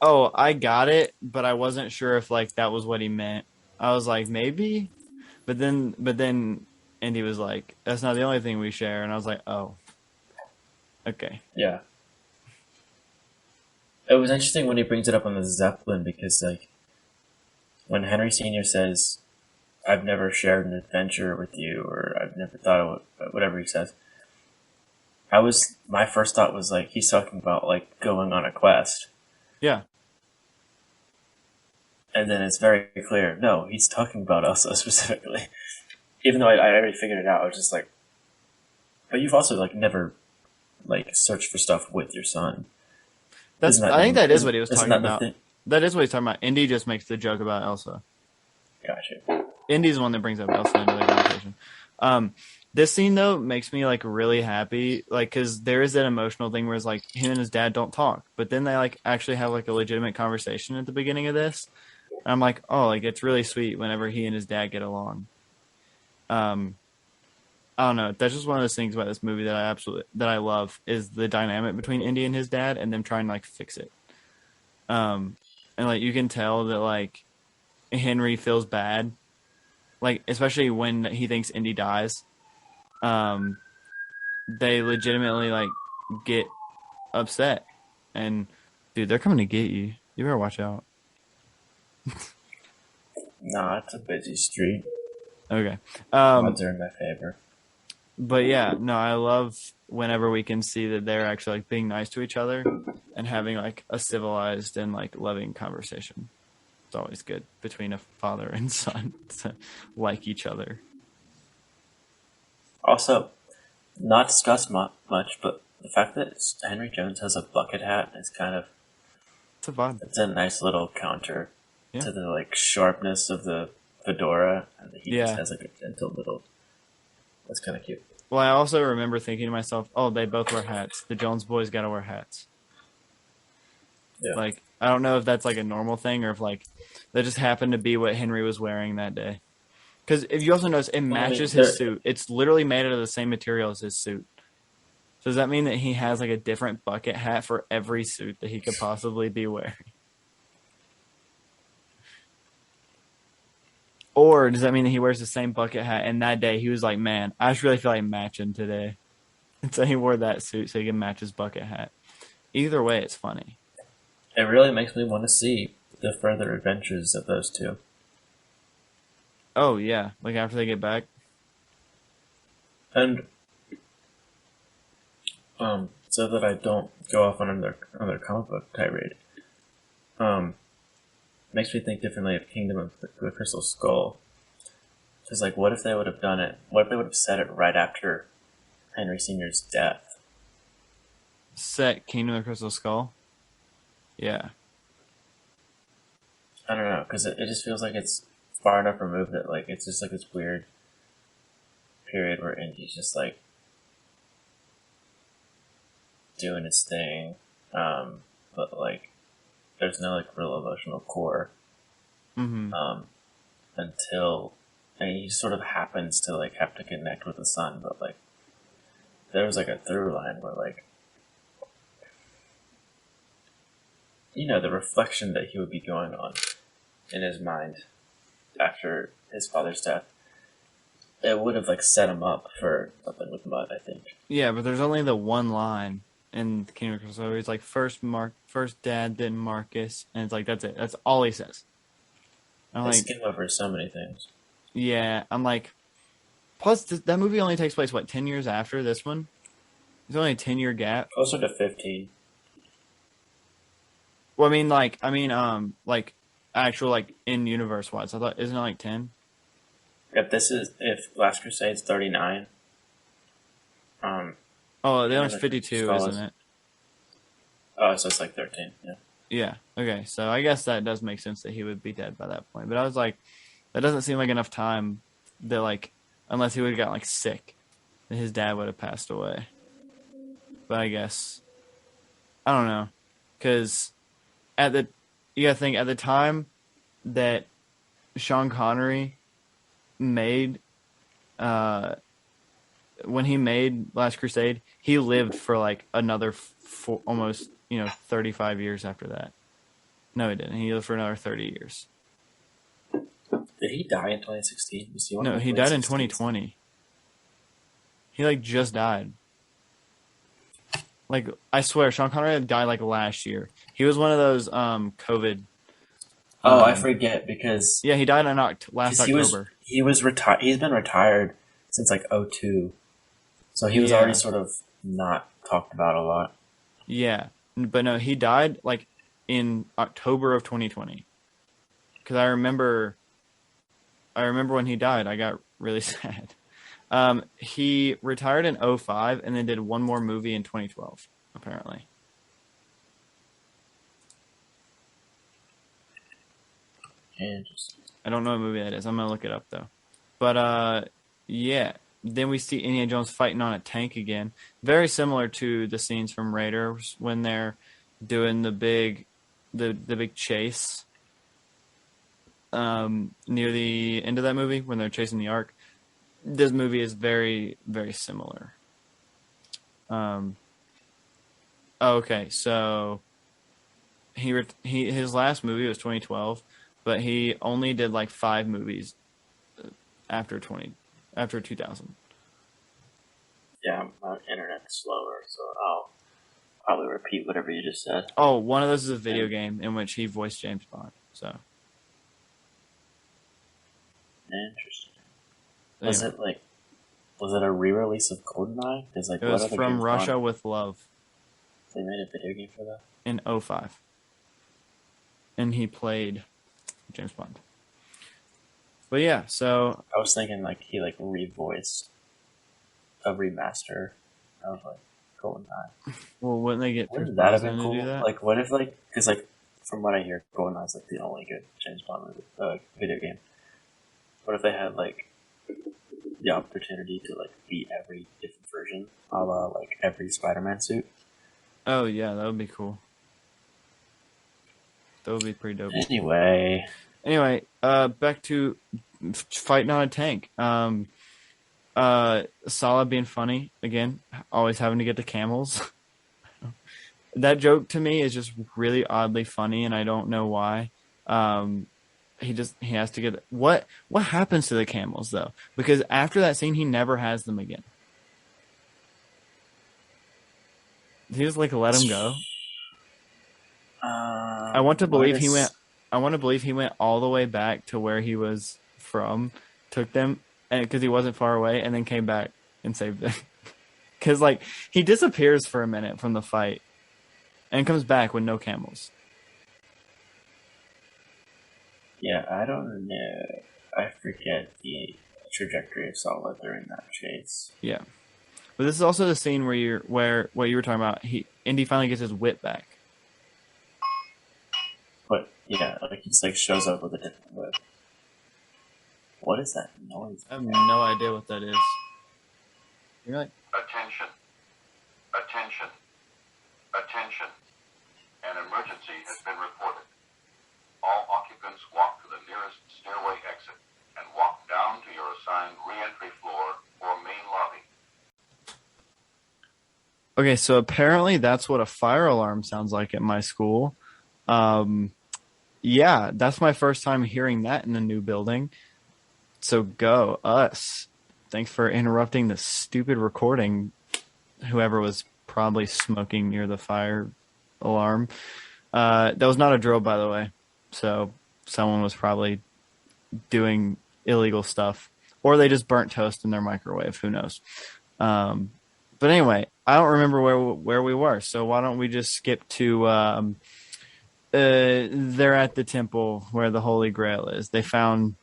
[SPEAKER 1] Oh, I got it, but I wasn't sure if like that was what he meant. I was like, maybe, but then Andy was like, "That's not the only thing we share," and I was like, "Oh, okay."
[SPEAKER 2] Yeah. It was interesting when he brings it up on the Zeppelin because, like, when Henry Sr. says, I've never shared an adventure with you, or I've never thought of whatever he says, my first thought was, like, he's talking about, like, going on a quest.
[SPEAKER 1] Yeah,
[SPEAKER 2] And then it's very clear, no, he's talking about Elsa specifically. Even though I already figured it out, I was just like, but you've also, like, never, like, searched for stuff with your son.
[SPEAKER 1] that's. I think that is what he was
[SPEAKER 2] isn't
[SPEAKER 1] talking
[SPEAKER 2] that the
[SPEAKER 1] about.
[SPEAKER 2] thing?
[SPEAKER 1] That is what he's talking about. Indy just makes the joke about Elsa.
[SPEAKER 2] Gotcha.
[SPEAKER 1] Indy's the one that brings up Elsa into the conversation. This scene though makes me like really happy, like because there is that emotional thing where it's like him and his dad don't talk, but then they like actually have like a legitimate conversation at the beginning of this. And I'm like, oh, like it's really sweet whenever he and his dad get along. Um, I don't know. That's just one of those things about this movie that I love is the dynamic between Indy and his dad, and them trying to like fix it. And like you can tell that like Henry feels bad, like especially when he thinks Indy dies. Um, they legitimately like get upset, and dude, they're coming to get you. You better watch out.
[SPEAKER 2] Nah, it's a busy street.
[SPEAKER 1] Okay.
[SPEAKER 2] Odds are in my favor.
[SPEAKER 1] But yeah, no, I love whenever we can see that they're actually like being nice to each other and having like a civilized and like loving conversation. It's always good between a father and son to like each other.
[SPEAKER 2] Also, not discussed much, but the fact that Henry Jones has a bucket hat is kind of
[SPEAKER 1] It's a vibe.
[SPEAKER 2] it's a nice little counter
[SPEAKER 1] Yeah.
[SPEAKER 2] to the like sharpness of the fedora, and he just
[SPEAKER 1] Yeah.
[SPEAKER 2] has like a gentle little. That's kind of cute.
[SPEAKER 1] Well, I also remember thinking to myself, oh, they both wear hats. The Jones boys got to wear hats.
[SPEAKER 2] Yeah.
[SPEAKER 1] Like, I don't know if that's like a normal thing or if like that just happened to be what Henry was wearing that day. Because if you also notice, it
[SPEAKER 2] Well, I mean,
[SPEAKER 1] matches his suit. It's literally made out of the same material as his suit. So does that mean that he has like a different bucket hat for every suit that he could possibly be wearing? Or does that mean that he wears the same bucket hat and that day he was like, man, I just really feel like matching today. And so he wore that suit so he can match his bucket hat. Either way, it's funny.
[SPEAKER 2] it really makes me want to see the further adventures of those two.
[SPEAKER 1] Oh, yeah. Like after they get back.
[SPEAKER 2] And so that I don't go off on another comic book tirade, makes me think differently of Kingdom of the Crystal Skull. Because, like, what if they would have done it? What if they would have said it right after Henry Sr.'s death?
[SPEAKER 1] Set Kingdom of the Crystal Skull. Yeah.
[SPEAKER 2] I don't know, because it just feels like it's far enough removed that, like, it's just like this weird period where Indy's just, like, doing his thing, but, like, there's no, like, real emotional core,
[SPEAKER 1] Mm-hmm.
[SPEAKER 2] until, and he sort of happens to, like, have to connect with the son, but, like, there was, like, a through line where, like, you know, the reflection that he would be going on in his mind after his father's death, it would have, like, set him up for something with Mud, I think.
[SPEAKER 1] Yeah, but there's only the one line in Kingdom of the Crystal Skull. He's like, first dad, then Marcus. And it's like, that's it. That's all he says. I'm
[SPEAKER 2] They
[SPEAKER 1] like,
[SPEAKER 2] skim over so many things.
[SPEAKER 1] yeah. I'm like, plus that movie only takes place, what, 10 years after this one? There's only a 10-year gap.
[SPEAKER 2] Closer to 15.
[SPEAKER 1] Well, like actual like in universe wise. I thought isn't it like 10?
[SPEAKER 2] If Last Crusade's 39,
[SPEAKER 1] Oh, the
[SPEAKER 2] Kingdom
[SPEAKER 1] one's
[SPEAKER 2] of the
[SPEAKER 1] 52,
[SPEAKER 2] Skull
[SPEAKER 1] isn't
[SPEAKER 2] is-
[SPEAKER 1] it?
[SPEAKER 2] oh, so it's like 13, yeah.
[SPEAKER 1] Yeah. Okay. So I guess that does make sense that he would be dead by that point. But I was like, that doesn't seem like enough time that like unless he would have gotten like sick, that his dad would have passed away. But I guess I don't know, because you gotta think at the time that Sean Connery made when he made Last Crusade, he lived for like another almost 35 years after that. No, he didn't. He lived for another 30 years.
[SPEAKER 2] Did he die in 2016? Was he one of
[SPEAKER 1] No,
[SPEAKER 2] the
[SPEAKER 1] he died in
[SPEAKER 2] 2016s?
[SPEAKER 1] 2020. He like just died. Like I swear, Sean Connery died like last year. He was one of those COVID.
[SPEAKER 2] Oh, I forget because
[SPEAKER 1] Yeah, he died in last October.
[SPEAKER 2] he was retired. He's been retired since like '02, so he was
[SPEAKER 1] Yeah.
[SPEAKER 2] already sort of not talked about a lot.
[SPEAKER 1] Yeah, but no, he died like in October of 2020. Because I remember when he died, I got really sad. He retired in 2005 and then did one more movie in 2012, apparently.
[SPEAKER 2] Interesting.
[SPEAKER 1] I don't know what movie that is. I'm gonna look it up though. But yeah. Then we see Indiana Jones fighting on a tank again. Very similar to the scenes from Raiders when they're doing the big chase near the end of that movie when they're chasing the Ark. This movie is very, very similar. Okay, so his last movie was 2012, but he only did like 5 movies after 2000.
[SPEAKER 2] Yeah, my internet's slower, so I'll probably repeat whatever you just said.
[SPEAKER 1] Oh, one of those is a video game in which he voiced James Bond. So
[SPEAKER 2] Interesting.
[SPEAKER 1] anyway,
[SPEAKER 2] Was it a re-release of GoldenEye? Because like,
[SPEAKER 1] it
[SPEAKER 2] what
[SPEAKER 1] was
[SPEAKER 2] other
[SPEAKER 1] from
[SPEAKER 2] James
[SPEAKER 1] Russia
[SPEAKER 2] Bond?
[SPEAKER 1] with Love
[SPEAKER 2] They made a video game for that.
[SPEAKER 1] in 2005, and he played James Bond. But yeah, so
[SPEAKER 2] I was thinking like he like revoiced a remaster of like GoldenEye.
[SPEAKER 1] well, wouldn't they get
[SPEAKER 2] Wouldn't
[SPEAKER 1] Pierce
[SPEAKER 2] that have
[SPEAKER 1] Brosnan
[SPEAKER 2] been
[SPEAKER 1] to do
[SPEAKER 2] cool?
[SPEAKER 1] that?
[SPEAKER 2] Like, what if like, because like from what I hear, GoldenEye's like the only good James Bond movie, video game. What if they had like the opportunity to like beat every different version, a la like every Spider-Man suit?
[SPEAKER 1] Oh yeah, that would be cool. That would be pretty dope.
[SPEAKER 2] Anyway,
[SPEAKER 1] Back to fighting on a tank. Salah being funny again, always having to get the camels. That joke to me is just really oddly funny, and I don't know why. He has to get what happens to the camels though? Because after that scene, he never has them again. He just like let him go. I want to believe he went. I want to believe he went all the way back to where he was from, took them, and because he wasn't far away, and then came back and saved them. Because like he disappears for a minute from the fight, and comes back with no camels.
[SPEAKER 2] Yeah, I don't know. I forget the trajectory of Salah during that chase.
[SPEAKER 1] Yeah, but this is also the scene where what you were talking about. Indy finally gets his whip back.
[SPEAKER 2] But yeah, like he just like shows up with a different whip. What is that noise?
[SPEAKER 1] I have no idea what that is. You're like,
[SPEAKER 3] Attention. Attention. Attention. An emergency has been reported. All occupants walk to the nearest stairway exit and walk down to your assigned re-entry floor or main lobby.
[SPEAKER 1] okay, so apparently that's what a fire alarm sounds like at my school. Yeah, that's my first time hearing that in the new building. So go us. Thanks for interrupting the stupid recording. Whoever was probably smoking near the fire alarm. That was not a drill, by the way. So someone was probably doing illegal stuff. Or they just burnt toast in their microwave. Who knows? But anyway, I don't remember where we were. So why don't we just skip to... they're at the temple where the Holy Grail is. They found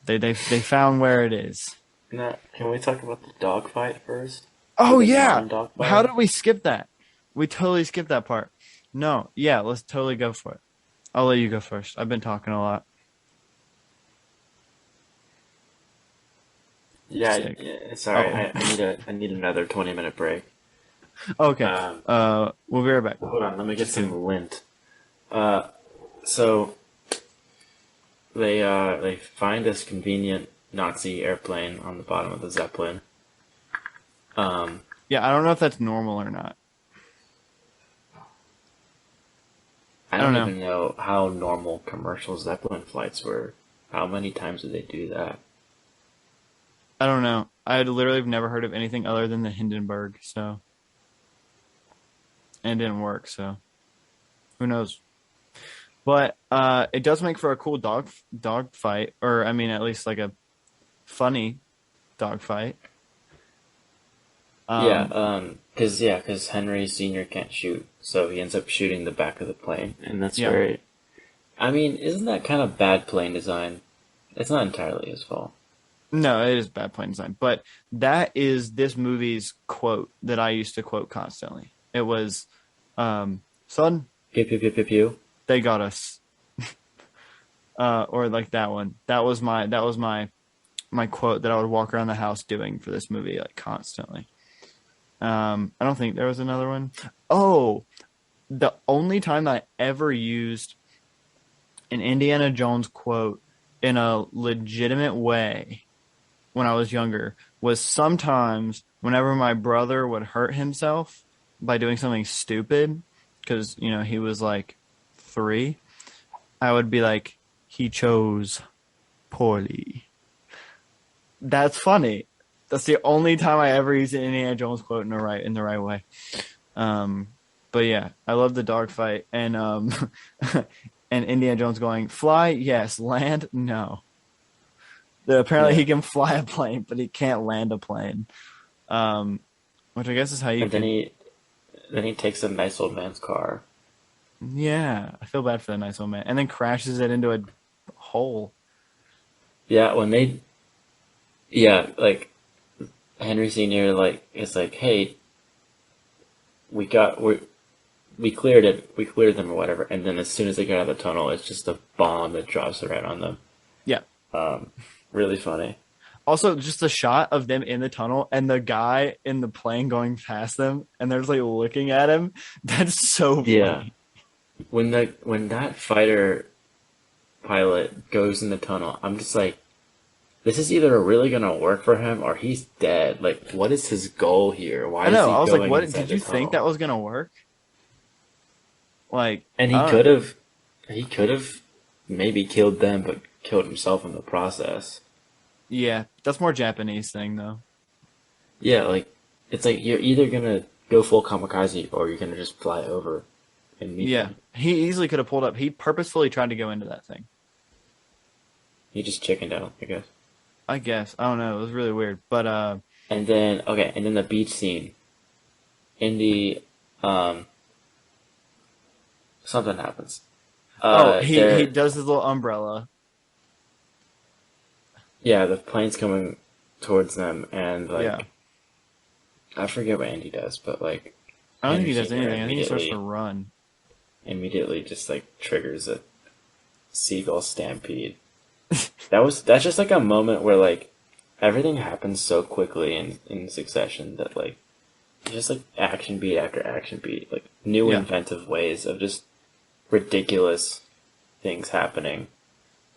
[SPEAKER 1] where it is.
[SPEAKER 2] Now, can we talk about the dogfight first?
[SPEAKER 1] Oh
[SPEAKER 2] The
[SPEAKER 1] yeah.
[SPEAKER 2] non-dogfight?
[SPEAKER 1] How did we skip that? We totally skipped that part. No, yeah, let's totally go for it. I'll let you go first. I've been talking a lot.
[SPEAKER 2] Yeah,
[SPEAKER 1] Sick.
[SPEAKER 2] sorry. I need another 20-minute break.
[SPEAKER 1] Okay. We'll be right back.
[SPEAKER 2] Hold on, let me get some lint. So they find this convenient Nazi airplane on the bottom of the Zeppelin. Um,
[SPEAKER 1] Yeah, I don't know if that's normal or not.
[SPEAKER 2] I
[SPEAKER 1] I don't
[SPEAKER 2] don't
[SPEAKER 1] know.
[SPEAKER 2] even know how normal commercial Zeppelin flights were. How many times did they do that?
[SPEAKER 1] I don't know. I literally have never heard of anything other than the Hindenburg, so and it didn't work, so who knows? But it does make for a cool dog fight, or I mean, at least like a funny dog fight.
[SPEAKER 2] Yeah,
[SPEAKER 1] Um,
[SPEAKER 2] because Henry Sr. can't shoot, so he ends up shooting the back of the plane, and that's
[SPEAKER 1] yeah.
[SPEAKER 2] very. I mean, isn't that kind of bad plane design? It's not entirely his fault.
[SPEAKER 1] No, it is bad plane design, but that is this movie's quote that I used to quote constantly. It was, "Son,
[SPEAKER 2] Pew pew pew pew pew.
[SPEAKER 1] they got us," or like that one. That was my quote that I would walk around the house doing for this movie like constantly. I don't think there was another one. Oh, the only time I ever used an Indiana Jones quote in a legitimate way when I was younger was sometimes whenever my brother would hurt himself by doing something stupid, because, he was like 3, I would be like, he chose poorly. That's funny. That's the only time I ever used an Indiana Jones quote in the right way. Um, but yeah, I love the dogfight and and Indiana Jones going, fly, yes, land, no. Apparently
[SPEAKER 2] Yeah,
[SPEAKER 1] he can fly a plane, but he can't land a plane. Um, which I guess is how you
[SPEAKER 2] and then
[SPEAKER 1] could.
[SPEAKER 2] he takes a nice old man's car.
[SPEAKER 1] Yeah, I feel bad for the nice old man, and then crashes it into a hole.
[SPEAKER 2] Yeah, like Henry Sr. like is like, hey, we got we cleared it, we cleared them or whatever, and then as soon as they get out of the tunnel, it's just a bomb that drops right on them.
[SPEAKER 1] Yeah.
[SPEAKER 2] Really funny.
[SPEAKER 1] Also, just the shot of them in the tunnel and the guy in the plane going past them, and they're just like looking at him. That's so
[SPEAKER 2] Yeah,
[SPEAKER 1] funny.
[SPEAKER 2] when that fighter pilot goes in the tunnel, I'm just like, this is either really gonna work for him or he's dead. Like, what is his goal here? Why
[SPEAKER 1] I
[SPEAKER 2] is
[SPEAKER 1] know.
[SPEAKER 2] he
[SPEAKER 1] I was like,
[SPEAKER 2] going
[SPEAKER 1] "What?
[SPEAKER 2] inside
[SPEAKER 1] Did
[SPEAKER 2] the
[SPEAKER 1] you think
[SPEAKER 2] tunnel?
[SPEAKER 1] that was gonna work?" Like,
[SPEAKER 2] And
[SPEAKER 1] I don't.
[SPEAKER 2] he could have maybe killed them, but killed himself in the process.
[SPEAKER 1] Yeah, that's more Japanese thing though.
[SPEAKER 2] Yeah, like it's like you're either gonna go full kamikaze or you're gonna just fly over and meet
[SPEAKER 1] Yeah,
[SPEAKER 2] them.
[SPEAKER 1] he easily could have pulled up. He purposefully tried to go into that thing.
[SPEAKER 2] He just chickened out, I guess.
[SPEAKER 1] I guess I don't know. It was really weird, but
[SPEAKER 2] And then the beach scene in the um something happens.
[SPEAKER 1] he
[SPEAKER 2] There,
[SPEAKER 1] does his little umbrella.
[SPEAKER 2] yeah, the plane's coming towards them, and
[SPEAKER 1] Yeah,
[SPEAKER 2] like I forget what Andy does, but like
[SPEAKER 1] I don't think
[SPEAKER 2] Henry
[SPEAKER 1] he does
[SPEAKER 2] Senior
[SPEAKER 1] anything. I think he starts to
[SPEAKER 2] immediately
[SPEAKER 1] run.
[SPEAKER 2] immediately just like triggers a seagull stampede. That's just like a moment where like everything happens so quickly in succession that like it's just like action beat after action beat, like new
[SPEAKER 1] Yeah,
[SPEAKER 2] inventive ways of just ridiculous things happening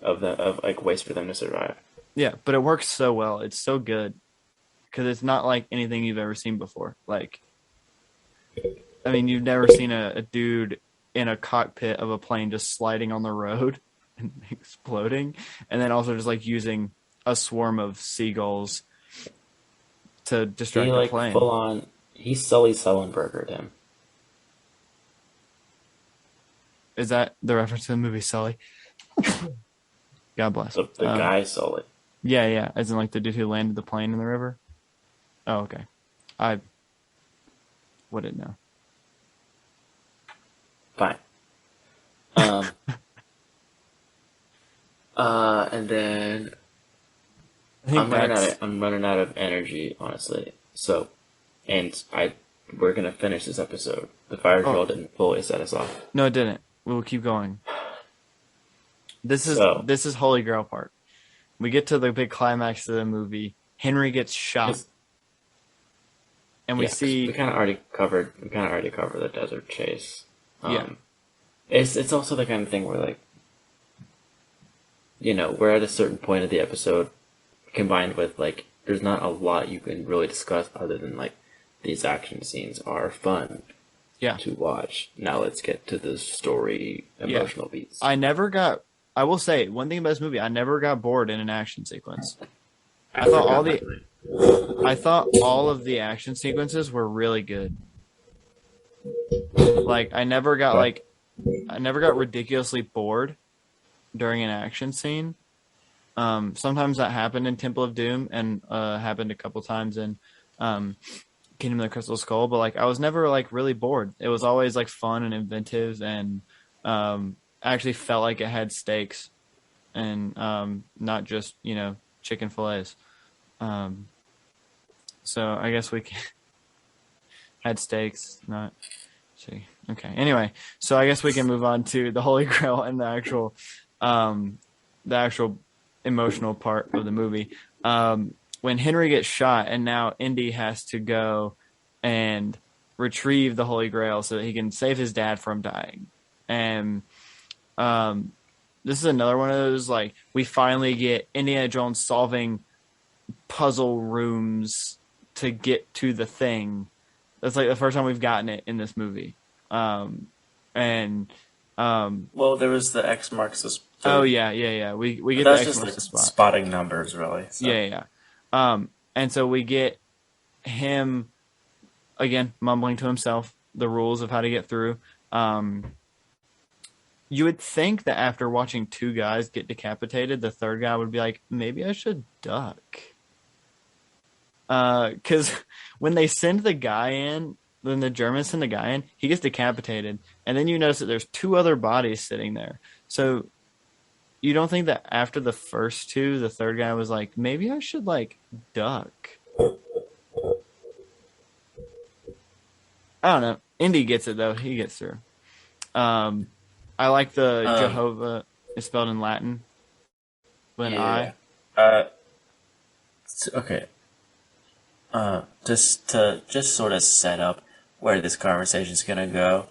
[SPEAKER 2] of like ways for them to survive.
[SPEAKER 1] yeah, but it works so well. It's so good because it's not like anything you've ever seen before. Like, I mean, you've never seen a dude in a cockpit of a plane just sliding on the road and exploding, and then also just like using a swarm of seagulls to
[SPEAKER 2] He
[SPEAKER 1] distract the
[SPEAKER 2] like
[SPEAKER 1] plane.
[SPEAKER 2] full on he Sully Sullenbergered him.
[SPEAKER 1] Is that the reference to the movie Sully? God bless.
[SPEAKER 2] The guy Sully.
[SPEAKER 1] Yeah, yeah. As in like the dude who landed the plane in the river. Oh, okay. I wouldn't know.
[SPEAKER 2] Fine. And then
[SPEAKER 1] I think that's
[SPEAKER 2] I'm running out of energy, honestly. So, and we're gonna finish this episode. The fire drill
[SPEAKER 1] oh
[SPEAKER 2] didn't fully set us off.
[SPEAKER 1] no, it didn't. We will keep going. This is
[SPEAKER 2] So,
[SPEAKER 1] this is Holy Grail part. We get to the big climax of the movie. Henry gets shot,
[SPEAKER 2] it's,
[SPEAKER 1] and we
[SPEAKER 2] yeah, 'cause
[SPEAKER 1] see
[SPEAKER 2] we kind of already covered the desert chase.
[SPEAKER 1] yeah,
[SPEAKER 2] It's also the kind of thing where like, we're at a certain point of the episode combined with like there's not a lot you can really discuss other than like these action scenes are fun
[SPEAKER 1] Yeah.
[SPEAKER 2] to watch. Now let's get to the story emotional beats.
[SPEAKER 1] I will say one thing about this movie, I never got bored in an action sequence. I thought all of the action sequences were really good. Like I never got ridiculously bored during an action scene. Sometimes that happened in Temple of Doom and happened a couple times in Kingdom of the Crystal Skull, but like I was never like really bored. It was always like fun and inventive, and actually felt like it had stakes and not just chicken fillets. So I guess we had stakes, not see. Okay. Anyway, so I guess we can move on to the Holy Grail and the actual emotional part of the movie. When Henry gets shot and now Indy has to go and retrieve the Holy Grail so that he can save his dad from dying. And this is another one of those, like, we finally get Indiana Jones solving puzzle rooms to get to the thing. That's like the first time we've gotten it in this movie. Well, there
[SPEAKER 2] was the X marks the spot.
[SPEAKER 1] Oh yeah. We get
[SPEAKER 2] that's
[SPEAKER 1] the X
[SPEAKER 2] just
[SPEAKER 1] marks
[SPEAKER 2] like
[SPEAKER 1] the spot.
[SPEAKER 2] spotting numbers, really. So.
[SPEAKER 1] Yeah. And so we get him again mumbling to himself the rules of how to get through. You would think that after watching two guys get decapitated, the third guy would be like, maybe I should duck. Because when they send the guy in, when the Germans send the guy in, he gets decapitated, and then you notice that there's two other bodies sitting there. So you don't think that after the first two, the third guy was like, maybe I should like duck. I don't know. Indy gets it though. He gets through. I like the Jehovah is spelled in Latin. With an I.
[SPEAKER 2] Okay. Just to sort of set up where this conversation is gonna go,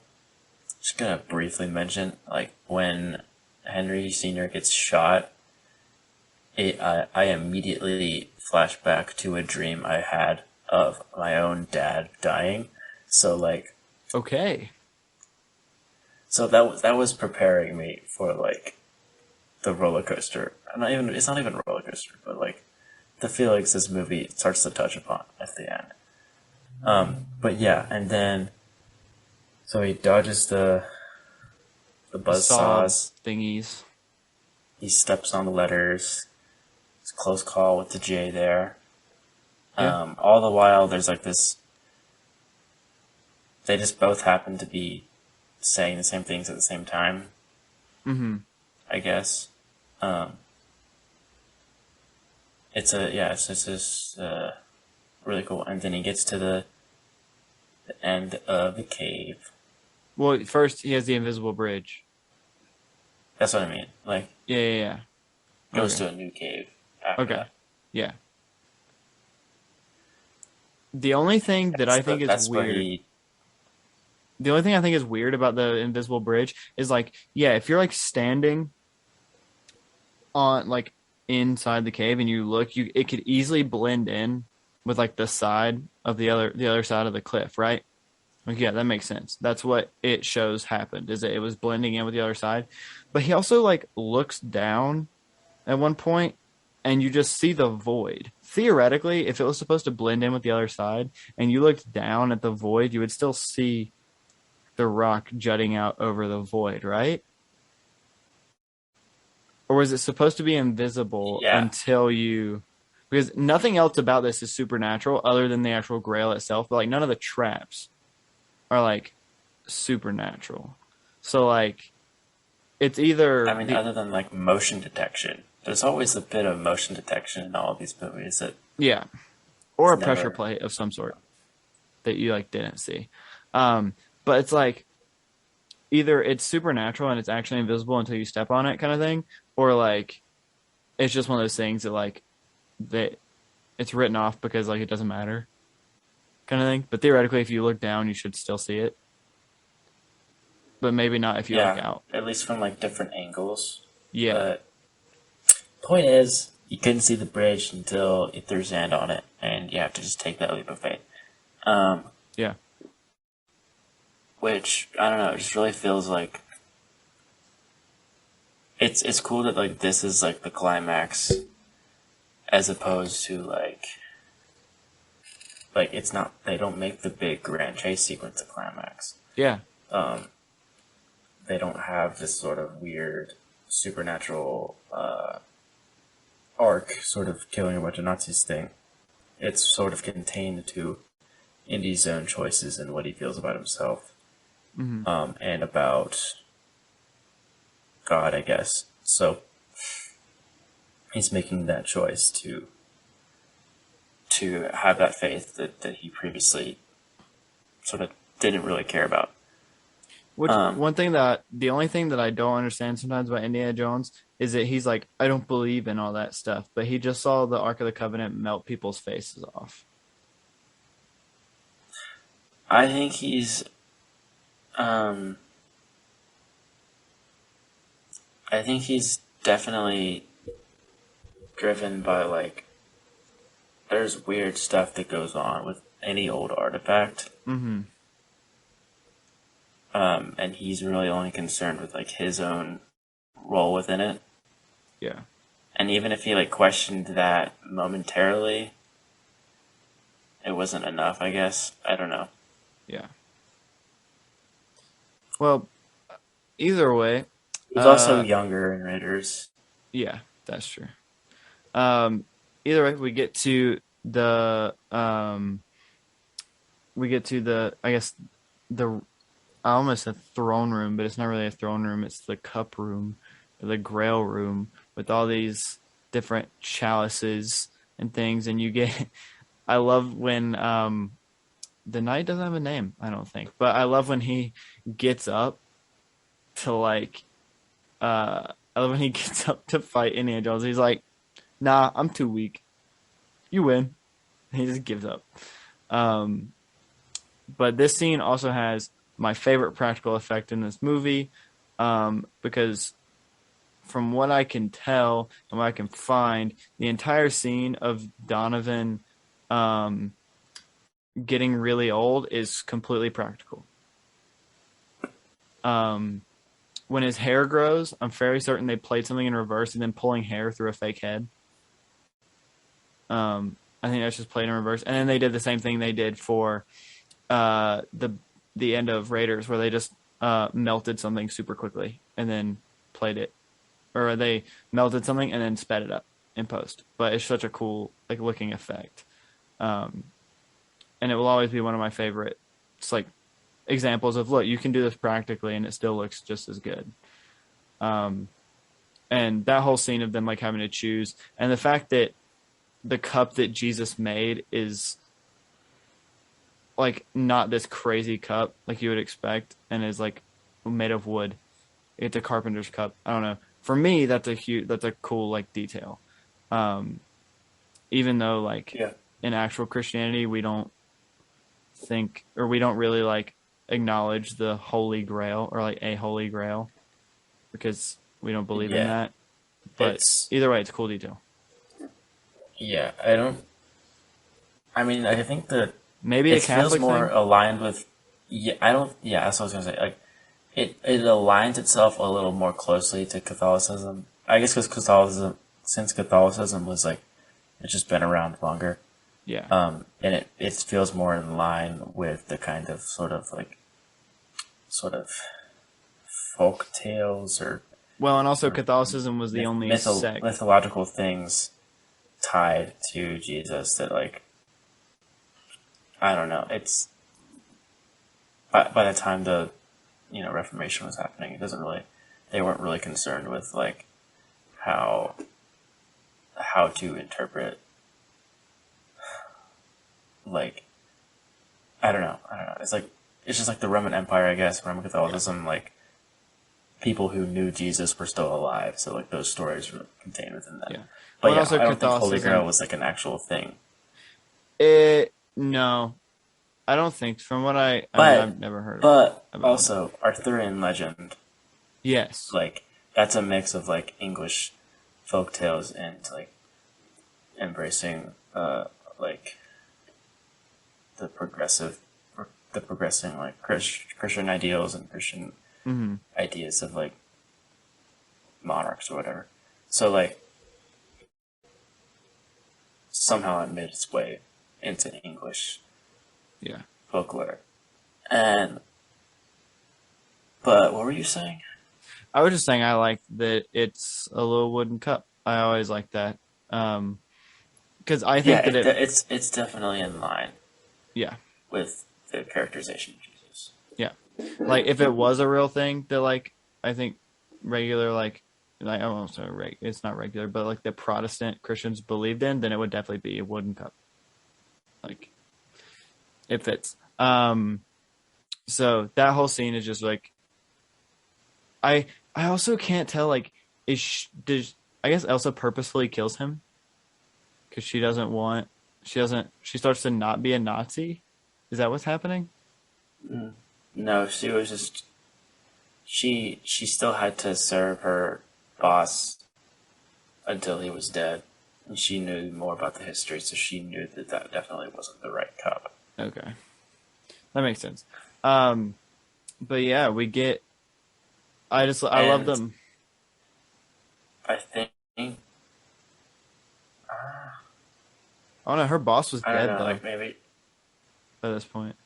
[SPEAKER 2] just gonna briefly mention like when Henry Sr. gets shot, I immediately flash back to a dream I had of my own dad dying. So like,
[SPEAKER 1] okay.
[SPEAKER 2] So that was preparing me for like the roller coaster. It's not even a roller coaster, but like the feelings this movie starts to touch upon at the end. But yeah, and then so he dodges the buzzsaws
[SPEAKER 1] thingies.
[SPEAKER 2] He steps on the letters. It's a close call with the J there.
[SPEAKER 1] Yeah.
[SPEAKER 2] All the while, there's like this. They just both happen to be saying the same things at the same time.
[SPEAKER 1] Mm-hmm.
[SPEAKER 2] I guess. It's just really cool. And then he gets to the end of the cave.
[SPEAKER 1] Well, first he has the invisible bridge.
[SPEAKER 2] That's what I mean. Like,
[SPEAKER 1] yeah.
[SPEAKER 2] Goes to a new cave after that.
[SPEAKER 1] Yeah. The only thing that I think is weird. The only thing I think is weird about the invisible bridge is like, yeah, if you're like standing on like inside the cave and you look, it could easily blend in with like the side of the other side of the cliff, right? Like, yeah, that makes sense. That's what it shows happened, is that it was blending in with the other side. But he also like looks down at one point and you just see the void. Theoretically, if it was supposed to blend in with the other side and you looked down at the void, you would still see the rock jutting out over the void, right? Or was it supposed to be invisible until you... Because nothing else about this is supernatural other than the actual grail itself, but like none of the traps are like supernatural. So like it's either...
[SPEAKER 2] I mean, other than like motion detection. There's always a bit of motion detection in all of these movies.
[SPEAKER 1] Yeah. Or a pressure plate of some sort that you like didn't see. But it's like either it's supernatural and it's actually invisible until you step on it kind of thing, or like it's just one of those things that like that it's written off because like it doesn't matter kind of thing. But theoretically, if you look down, you should still see it. But maybe not if you look out.
[SPEAKER 2] At least from like different angles.
[SPEAKER 1] Yeah.
[SPEAKER 2] Point is, you couldn't see the bridge until you threw sand on it, and you have to just take that leap of faith.
[SPEAKER 1] Yeah.
[SPEAKER 2] Which, I don't know, it just really feels like it's cool that like this is like the climax as opposed to like it's not, they don't make the big grand chase sequence a climax.
[SPEAKER 1] Yeah.
[SPEAKER 2] They don't have this sort of weird supernatural arc sort of killing a bunch of Nazis thing. It's sort of contained to Indy's own choices and what he feels about himself. And about God, I guess. So he's making that choice to have that faith that he previously sort of didn't really care about.
[SPEAKER 1] Which the only thing that I don't understand sometimes about Indiana Jones is that he's like, I don't believe in all that stuff, but he just saw the Ark of the Covenant melt people's faces off.
[SPEAKER 2] I think he's definitely driven by like, there's weird stuff that goes on with any old artifact.
[SPEAKER 1] Mm-hmm.
[SPEAKER 2] And he's really only concerned with like his own role within it.
[SPEAKER 1] Yeah.
[SPEAKER 2] And even if he like questioned that momentarily, it wasn't enough, I guess. I don't know.
[SPEAKER 1] Yeah. Well, either way.
[SPEAKER 2] He's also younger in Raiders.
[SPEAKER 1] Yeah, that's true. Either way, we get to the I guess I almost said throne room, but it's not really a throne room. It's the cup room, or the grail room, with all these different chalices and things. And you get, I love when the knight doesn't have a name, I don't think, but I love when he gets up to like, I love when he gets up to fight Indiana Jones. He's like, nah, I'm too weak. You win. He just gives up. But this scene also has my favorite practical effect in this movie, because from what I can tell and what I can find, the entire scene of Donovan getting really old is completely practical. When his hair grows, I'm fairly certain they played something in reverse and then pulling hair through a fake head. I think that's just played in reverse. And then they did the same thing they did for the end of Raiders, where they just melted something super quickly and then played it, or they melted something and then sped it up in post. But it's such a cool like looking effect, and it will always be one of my favorite. It's like examples of, look, you can do this practically and it still looks just as good. And that whole scene of them like having to choose, and the fact that the cup that Jesus made is like not this crazy cup like you would expect, and is like made of wood. It's a carpenter's cup. I don't know. For me, that's a cool like detail. Even though like in actual Christianity, we don't think, or we don't really like acknowledge the Holy Grail, or like a Holy Grail, because we don't believe in that. But either way, it's a cool detail.
[SPEAKER 2] Yeah, I mean, I think that
[SPEAKER 1] maybe a Catholic
[SPEAKER 2] feels more
[SPEAKER 1] thing?
[SPEAKER 2] aligned with. Yeah, that's what I was gonna say. Like, it aligns itself a little more closely to Catholicism. I guess because since Catholicism was like, it's just been around longer.
[SPEAKER 1] Yeah.
[SPEAKER 2] And it feels more in line with the kind of sort of folk tales, or
[SPEAKER 1] well, and also Catholicism was the only sect.
[SPEAKER 2] Mythological things tied to Jesus that, like, I don't know. It's by the time the Reformation was happening, they weren't really concerned with like how to interpret, like, I don't know. It's just like the Roman Empire, I guess. Roman Catholicism, like, people who knew Jesus were still alive, so like those stories were contained within that.
[SPEAKER 1] Yeah.
[SPEAKER 2] But also I don't think Holy Grail was like an actual thing.
[SPEAKER 1] No, I don't think. From what I've never heard.
[SPEAKER 2] But also Arthurian legend.
[SPEAKER 1] Yes.
[SPEAKER 2] Like, that's a mix of like English folk tales and like embracing like the progressing like Christian ideals and Christian
[SPEAKER 1] Mm-hmm.
[SPEAKER 2] ideas of like monarchs or whatever. So like somehow it made its way into English
[SPEAKER 1] Yeah.
[SPEAKER 2] folklore. And but what were you saying?
[SPEAKER 1] I was just saying I like that it's a little wooden cup. I always like that. Because I think that
[SPEAKER 2] It's definitely in line
[SPEAKER 1] yeah,
[SPEAKER 2] with the characterization of Jesus.
[SPEAKER 1] yeah. Like if it was a real thing that like I think regular like I won't say it's not regular, but like the Protestant Christians believed in, then it would definitely be a wooden cup. Like it fits. So that whole scene is just like I I also can't tell like does I guess Elsa purposefully kills him because she starts to not be a Nazi. Is that what's happening?
[SPEAKER 2] No, she was just she still had to serve her boss until he was dead. And she knew more about the history, so she knew that that definitely wasn't the right cup.
[SPEAKER 1] Okay, that makes sense. Um, but yeah, we get. I love
[SPEAKER 2] And
[SPEAKER 1] them.
[SPEAKER 2] I think
[SPEAKER 1] Oh no, her boss was
[SPEAKER 2] I don't
[SPEAKER 1] dead
[SPEAKER 2] know,
[SPEAKER 1] though
[SPEAKER 2] like maybe,
[SPEAKER 1] by this point.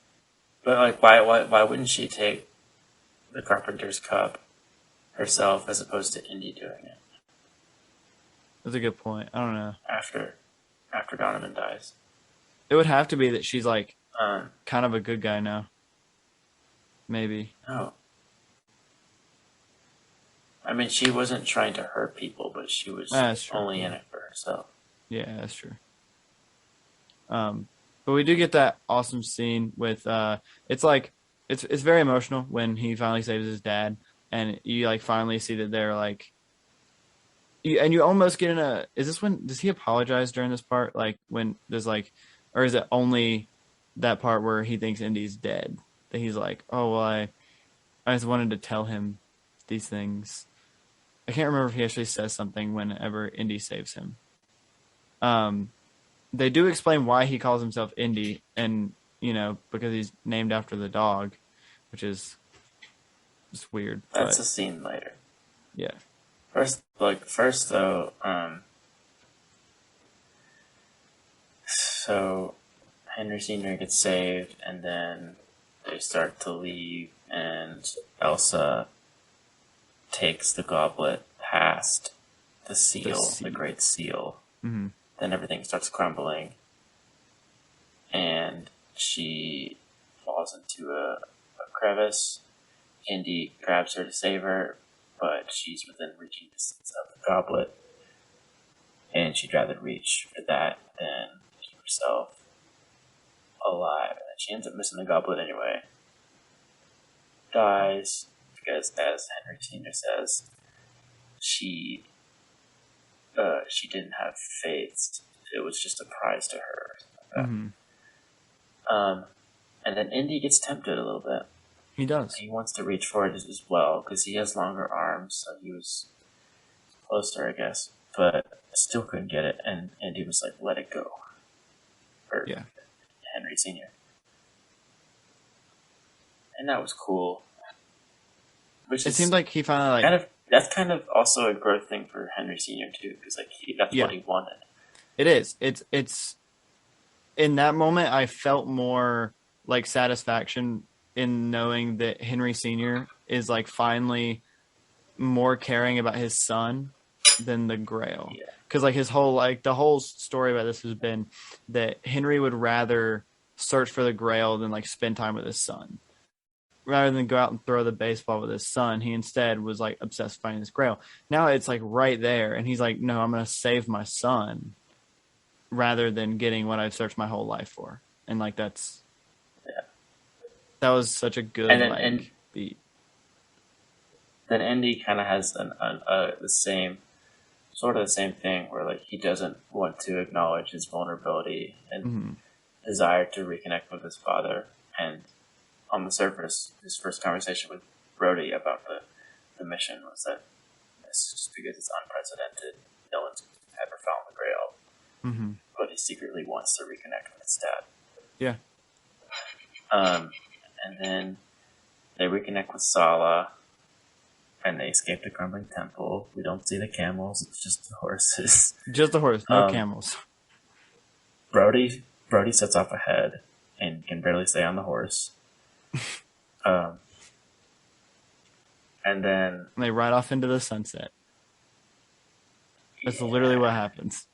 [SPEAKER 2] but like why wouldn't she take the carpenter's cup herself as opposed to Indy doing it
[SPEAKER 1] That's a good point. I don't know.
[SPEAKER 2] after Donovan dies?
[SPEAKER 1] It would have to be that she's like
[SPEAKER 2] Um,
[SPEAKER 1] kind of a good guy now. Maybe.
[SPEAKER 2] no, I mean she wasn't trying to hurt people, but she was
[SPEAKER 1] That's true.
[SPEAKER 2] only in it for herself.
[SPEAKER 1] Yeah, that's true. But we do get that awesome scene with it's like it's very emotional when he finally saves his dad, and you like finally see that they're like you almost get in a is this when does he apologize during this part like when there's like or is it only that part where he thinks Indy's dead that he's like oh well I just wanted to tell him these things. I can't remember if he actually says something whenever Indy saves him. Um, they do explain why he calls himself Indy, and because he's named after the dog, which is just weird.
[SPEAKER 2] That's
[SPEAKER 1] But
[SPEAKER 2] a scene later.
[SPEAKER 1] yeah,
[SPEAKER 2] First though, so Henry Sr. gets saved, and then they start to leave, and Elsa takes the goblet past the seal, the Great Seal.
[SPEAKER 1] Mm-hmm.
[SPEAKER 2] Then everything starts crumbling, and she falls into a crevice. Indy grabs her to save her, but she's within reaching distance of the goblet, and she'd rather reach for that than keep herself alive. And then she ends up missing the goblet anyway. Dies because, as Henry Sr. says, she didn't have faith. It was just a prize to her.
[SPEAKER 1] Mm-hmm.
[SPEAKER 2] And then Indy gets tempted a little bit.
[SPEAKER 1] He does.
[SPEAKER 2] He wants to reach for it as well because he has longer arms, so he was closer, I guess, but still couldn't get it. And Indy was like, "Let it go," or
[SPEAKER 1] Yeah.
[SPEAKER 2] Henry Sr. And that was cool.
[SPEAKER 1] It seemed like he finally
[SPEAKER 2] that's kind of also a growth thing for Henry Sr. too, because that's what he wanted.
[SPEAKER 1] It is. It's in that moment I felt more like satisfaction in knowing that Henry Sr. is like finally more caring about his son than the Grail.
[SPEAKER 2] Yeah.
[SPEAKER 1] Because like the whole story about this has been that Henry would rather search for the Grail than like spend time with his son. Rather than go out and throw the baseball with his son, he instead was like obsessed with finding this Grail. Now it's like right there, and he's like, "No, I'm gonna save my son," rather than getting what I've searched my whole life for. And like that was such a good beat.
[SPEAKER 2] Then Indy kind of has the same thing where like he doesn't want to acknowledge his vulnerability and desire to reconnect with his father. And on the surface, his first conversation with Brody about the mission was that it's just because it's unprecedented. No one's ever found the Grail.
[SPEAKER 1] Mm-hmm.
[SPEAKER 2] but he secretly wants to reconnect with his dad.
[SPEAKER 1] Yeah.
[SPEAKER 2] And then they reconnect with Sala, and they escape the crumbling temple. We don't see the camels; it's just the horses.
[SPEAKER 1] Just the horse, no camels.
[SPEAKER 2] Brody sets off ahead and can barely stay on the horse. And then
[SPEAKER 1] And they ride off into the sunset. That's literally what happens.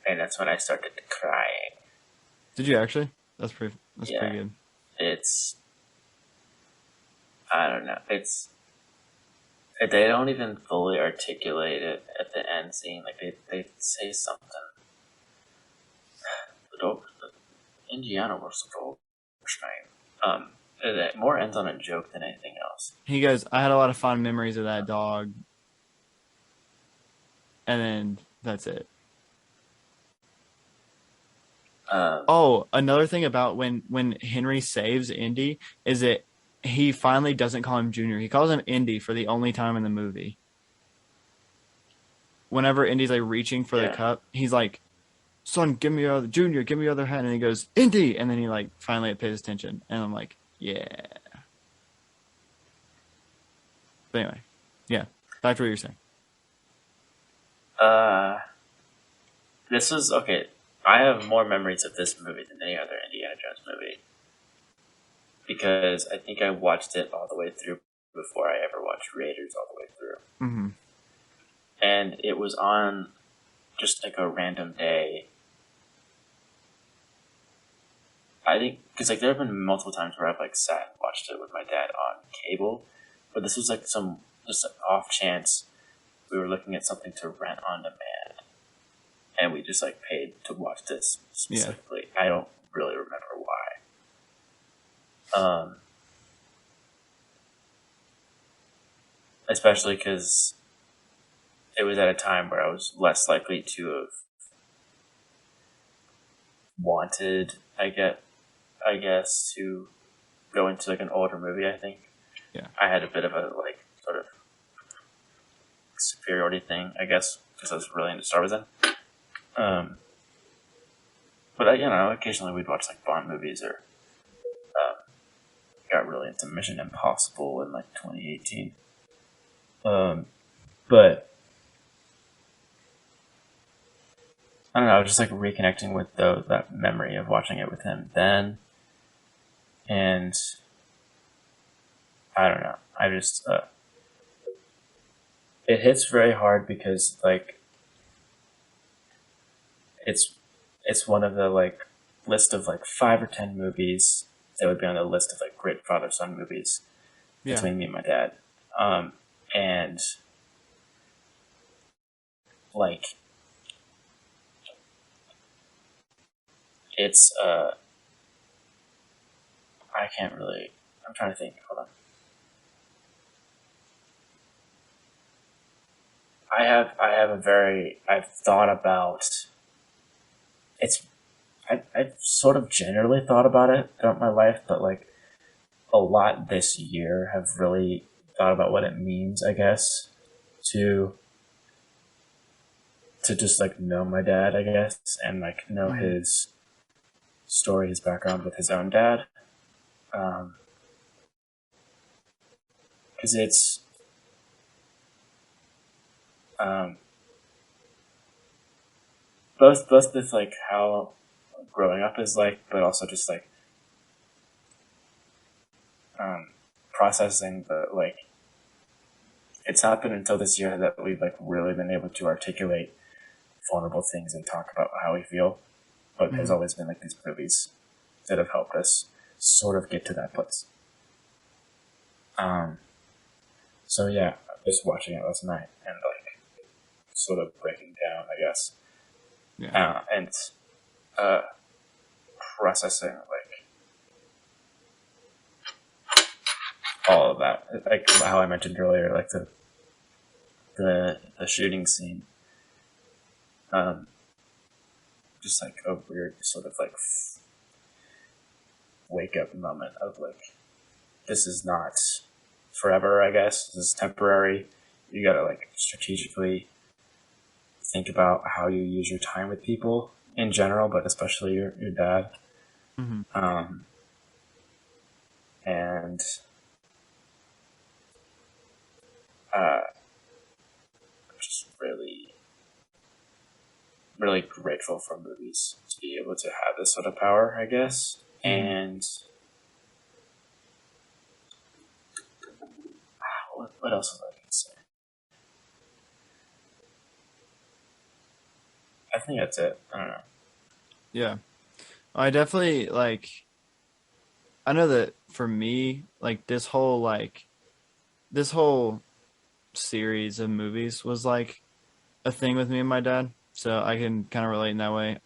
[SPEAKER 2] And that's when I started crying.
[SPEAKER 1] Did you actually? That's pretty good.
[SPEAKER 2] I don't know. They don't even fully articulate it at the end scene. Like they say something. Indiana was so it more ends on a joke than anything else.
[SPEAKER 1] He goes, I had a lot of fond memories of that dog. And then that's it. Another thing about when Henry saves Indy is that he finally doesn't call him Junior. He calls him Indy for the only time in the movie. Whenever Indy's like reaching for the cup, he's like, son, give me your other, Junior, give me your other hand. And he goes, Indy. And then he like finally pays attention. And I'm like, yeah. But anyway, yeah. Back to what you're saying.
[SPEAKER 2] This was, okay, I have more memories of this movie than any other Indiana Jones movie. Because I think I watched it all the way through before I ever watched Raiders all the way through.
[SPEAKER 1] Mm-hmm.
[SPEAKER 2] And it was on just like a random day. I think, because like there have been multiple times where I've like sat and watched it with my dad on cable, but this was like just an off chance we were looking at something to rent on demand, and we just like paid to watch this specifically. Yeah. I don't really remember why. Especially because it was at a time where I was less likely to have wanted, I guess, to go into like an older movie. I think,
[SPEAKER 1] yeah, I
[SPEAKER 2] had a bit of a like sort of superiority thing, I guess, because I was really into Star Wars then. But occasionally we'd watch like Bond movies or got really into Mission Impossible in like 2018. But I don't know, I was just like reconnecting with that memory of watching it with him then. And I don't know, I just, it hits very hard because like, it's one of the like list of like 5 or 10 movies that would be on the list of like great father-son movies between me and my dad. And like it's I'm trying to think. Hold on. I've thought about I've sort of generally thought about it throughout my life, but like a lot this year have really thought about what it means, I guess, to just like know my dad, I guess, and like know his story, his background with his own dad. Because it's both with like how growing up is like, but also just like processing the like. It's not been until this year that we've like really been able to articulate vulnerable things and talk about how we feel, but there's always been like these movies that have helped us sort of get to that place. So yeah, just watching it last night and like sort of breaking down, I guess. Yeah. And processing like all of that, like how I mentioned earlier, like the shooting scene. Just like a weird sort of like wake up moment of like, this is not forever, I guess. This is temporary. You gotta like strategically think about how you use your time with people in general, but especially your dad.
[SPEAKER 1] Mm-hmm.
[SPEAKER 2] And I'm just really, really grateful for movies to be able to have this sort of power, I guess.
[SPEAKER 1] Mm-hmm.
[SPEAKER 2] And what else was I going to say? I think that's it. I don't know.
[SPEAKER 1] Yeah. I definitely like. I know that for me, like this whole series of movies was like a thing with me and my dad, so I can kind of relate in that way.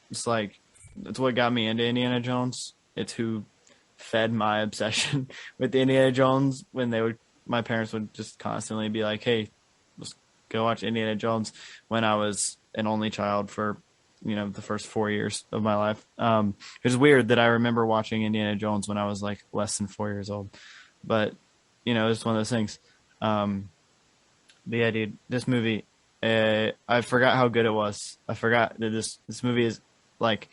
[SPEAKER 1] It's like it's what got me into Indiana Jones. It's who fed my obsession with Indiana Jones when my parents would just constantly be like, "Hey, let's go watch Indiana Jones," when I was an only child for the first 4 years of my life. It's weird that I remember watching Indiana Jones when I was like less than 4 years old, but it's one of those things. But yeah, dude, this movie, I forgot how good it was. I forgot that this movie is like,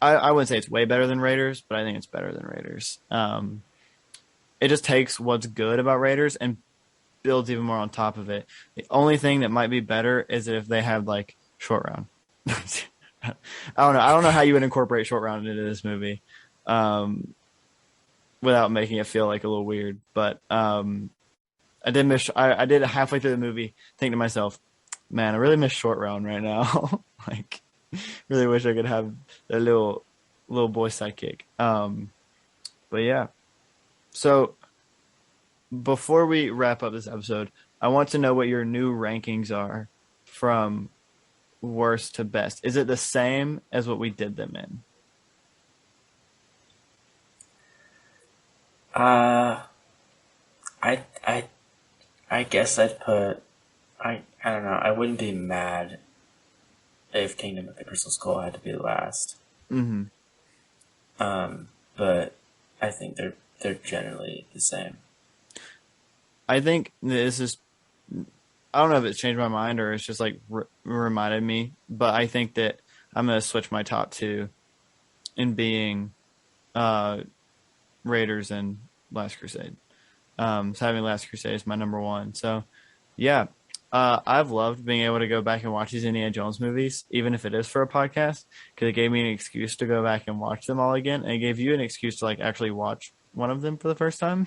[SPEAKER 1] I wouldn't say it's way better than Raiders, but I think it's better than Raiders. It just takes what's good about Raiders and builds even more on top of it. The only thing that might be better is if they had like Short Round. I don't know. I don't know how you would incorporate Short Round into this movie, without making it feel like a little weird. But I did halfway through the movie think to myself, man, I really miss Short Round right now. Like, really wish I could have a little boy sidekick. But yeah. So before we wrap up this episode, I want to know what your new rankings are from worst to best. Is it the same as what we did them in?
[SPEAKER 2] I I I guess I'd put I don't know. I wouldn't be mad if Kingdom of the Crystal Skull had to be last.
[SPEAKER 1] Mm-hmm.
[SPEAKER 2] But I think they're generally the same.
[SPEAKER 1] I think this is. I don't know if it's changed my mind or it's just like reminded me, but I think that I'm gonna switch my top two in being Raiders and Last Crusade. So having Last Crusade is my number one. So yeah, I've loved being able to go back and watch these Indiana Jones movies, even if it is for a podcast, because it gave me an excuse to go back and watch them all again, and it gave you an excuse to like actually watch one of them for the first time.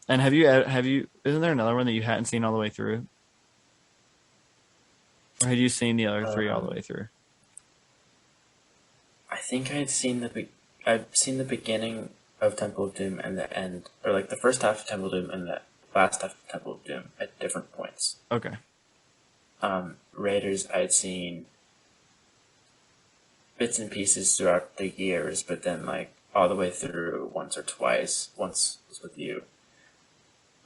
[SPEAKER 1] And have you? Isn't there another one that you hadn't seen all the way through, or had you seen the other three all the way through?
[SPEAKER 2] I think I've seen the beginning of Temple of Doom and the end, or like the first half of Temple of Doom and the last half of Temple of Doom at different points.
[SPEAKER 1] Okay.
[SPEAKER 2] Raiders, I'd seen bits and pieces throughout the years, but then like all the way through once or twice. Once was with you,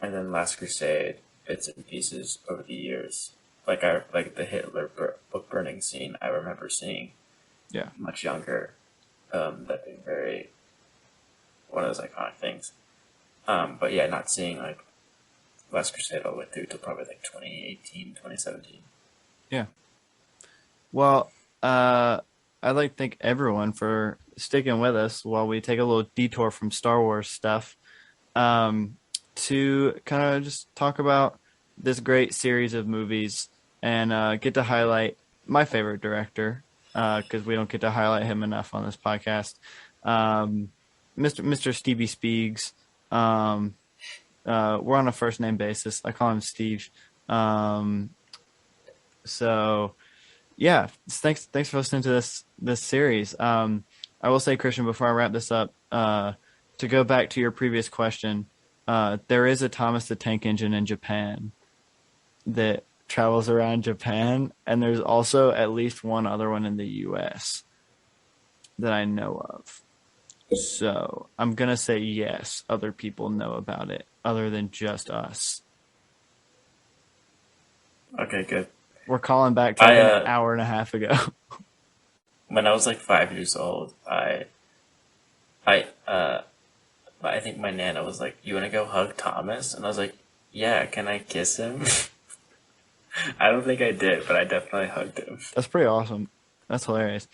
[SPEAKER 2] and then Last Crusade, bits and pieces over the years. Like the Hitler book burning scene, I remember seeing.
[SPEAKER 1] Yeah.
[SPEAKER 2] Much younger. That being very one of those iconic things. But yeah, not seeing like Last Crusade all the way through till probably like 2018, 2017.
[SPEAKER 1] Yeah. Well, I'd like to thank everyone for sticking with us while we take a little detour from Star Wars stuff, to kind of just talk about this great series of movies and get to highlight my favorite director, because we don't get to highlight him enough on this podcast, Mr. Stevie Spiegs. We're on a first name basis. I call him Steve. So yeah, thanks for listening to this series. I will say, Christian, before I wrap this up, to go back to your previous question, there is a Thomas the Tank Engine in Japan that travels around Japan, and there's also at least one other one in the US that I know of. So I'm gonna say yes, other people know about it other than just us.
[SPEAKER 2] Okay, good.
[SPEAKER 1] We're calling back to like an hour and a half ago.
[SPEAKER 2] When I was like 5 years old, I think my nana was like, "You want to go hug Thomas?" And I was like, "Yeah, can I kiss him?" I don't think I did, but I definitely hugged him.
[SPEAKER 1] That's pretty awesome. That's hilarious.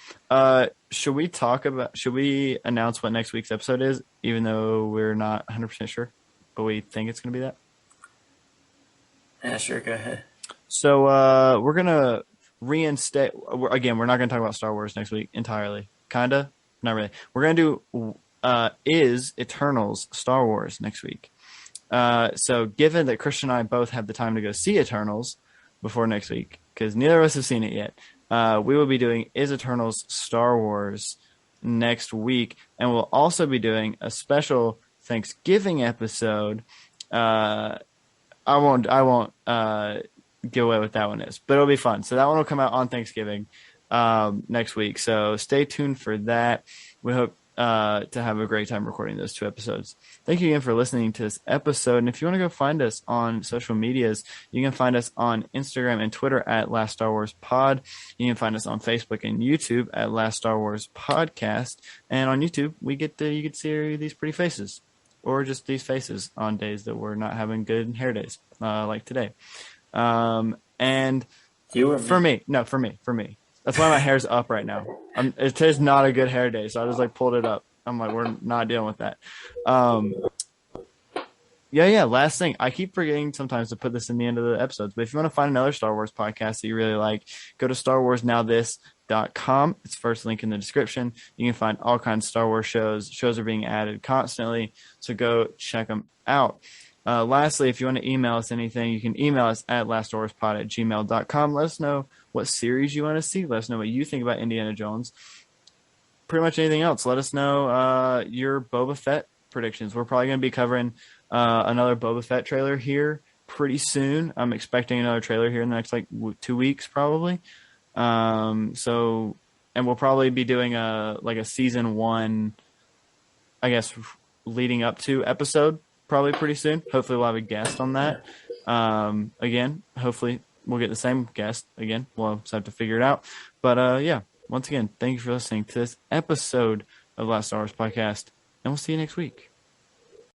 [SPEAKER 1] Should we announce what next week's episode is, even though we're not 100% sure, but we think it's going to be that?
[SPEAKER 2] Yeah, sure, go ahead.
[SPEAKER 1] So we're going to reinstate, again, we're not going to talk about Star Wars next week entirely. Kinda? Not really. We're going to do Is Eternals Star Wars next week. So given that Christian and I both have the time to go see Eternals before next week, because neither of us have seen it yet, we will be doing Is Eternals Star Wars next week, and we'll also be doing a special Thanksgiving episode. I won't give away what that one is, but it'll be fun. So that one will come out on Thanksgiving next week. So stay tuned for that. We hope to have a great time recording those 2 episodes. Thank you again for listening to this episode. And if you want to go find us on social medias, you can find us on Instagram and Twitter at Last Star Wars Pod. You can find us on Facebook and YouTube at Last Star Wars Podcast. And on YouTube, you get to see these pretty faces, or just these faces on days that we're not having good hair days, like today. And for me. That's why my hair's up right now. It is not a good hair day, so I just like pulled it up. I'm like, we're not dealing with that. Yeah. Last thing, I keep forgetting sometimes to put this in the end of the episodes, but if you want to find another Star Wars podcast that you really like, go to StarWarsNowThis.com. It's first link in the description. You can find all kinds of Star Wars shows. Shows are being added constantly, so go check them out. Lastly, if you want to email us anything, you can email us at laststarwarspod@gmail.com. Let us know what series you want to see. Let us know what you think about Indiana Jones. Pretty much anything else. Let us know your Boba Fett predictions. We're probably going to be covering another Boba Fett trailer here pretty soon. I'm expecting another trailer here in the next 2 weeks probably. And we'll probably be doing a season 1, I guess, leading up to episode probably pretty soon. Hopefully we'll have a guest on that. Again, hopefully we'll get the same guest again. We'll just have to figure it out. But yeah, once again, thank you for listening to this episode of Last Star Wars Podcast, and we'll see you next week.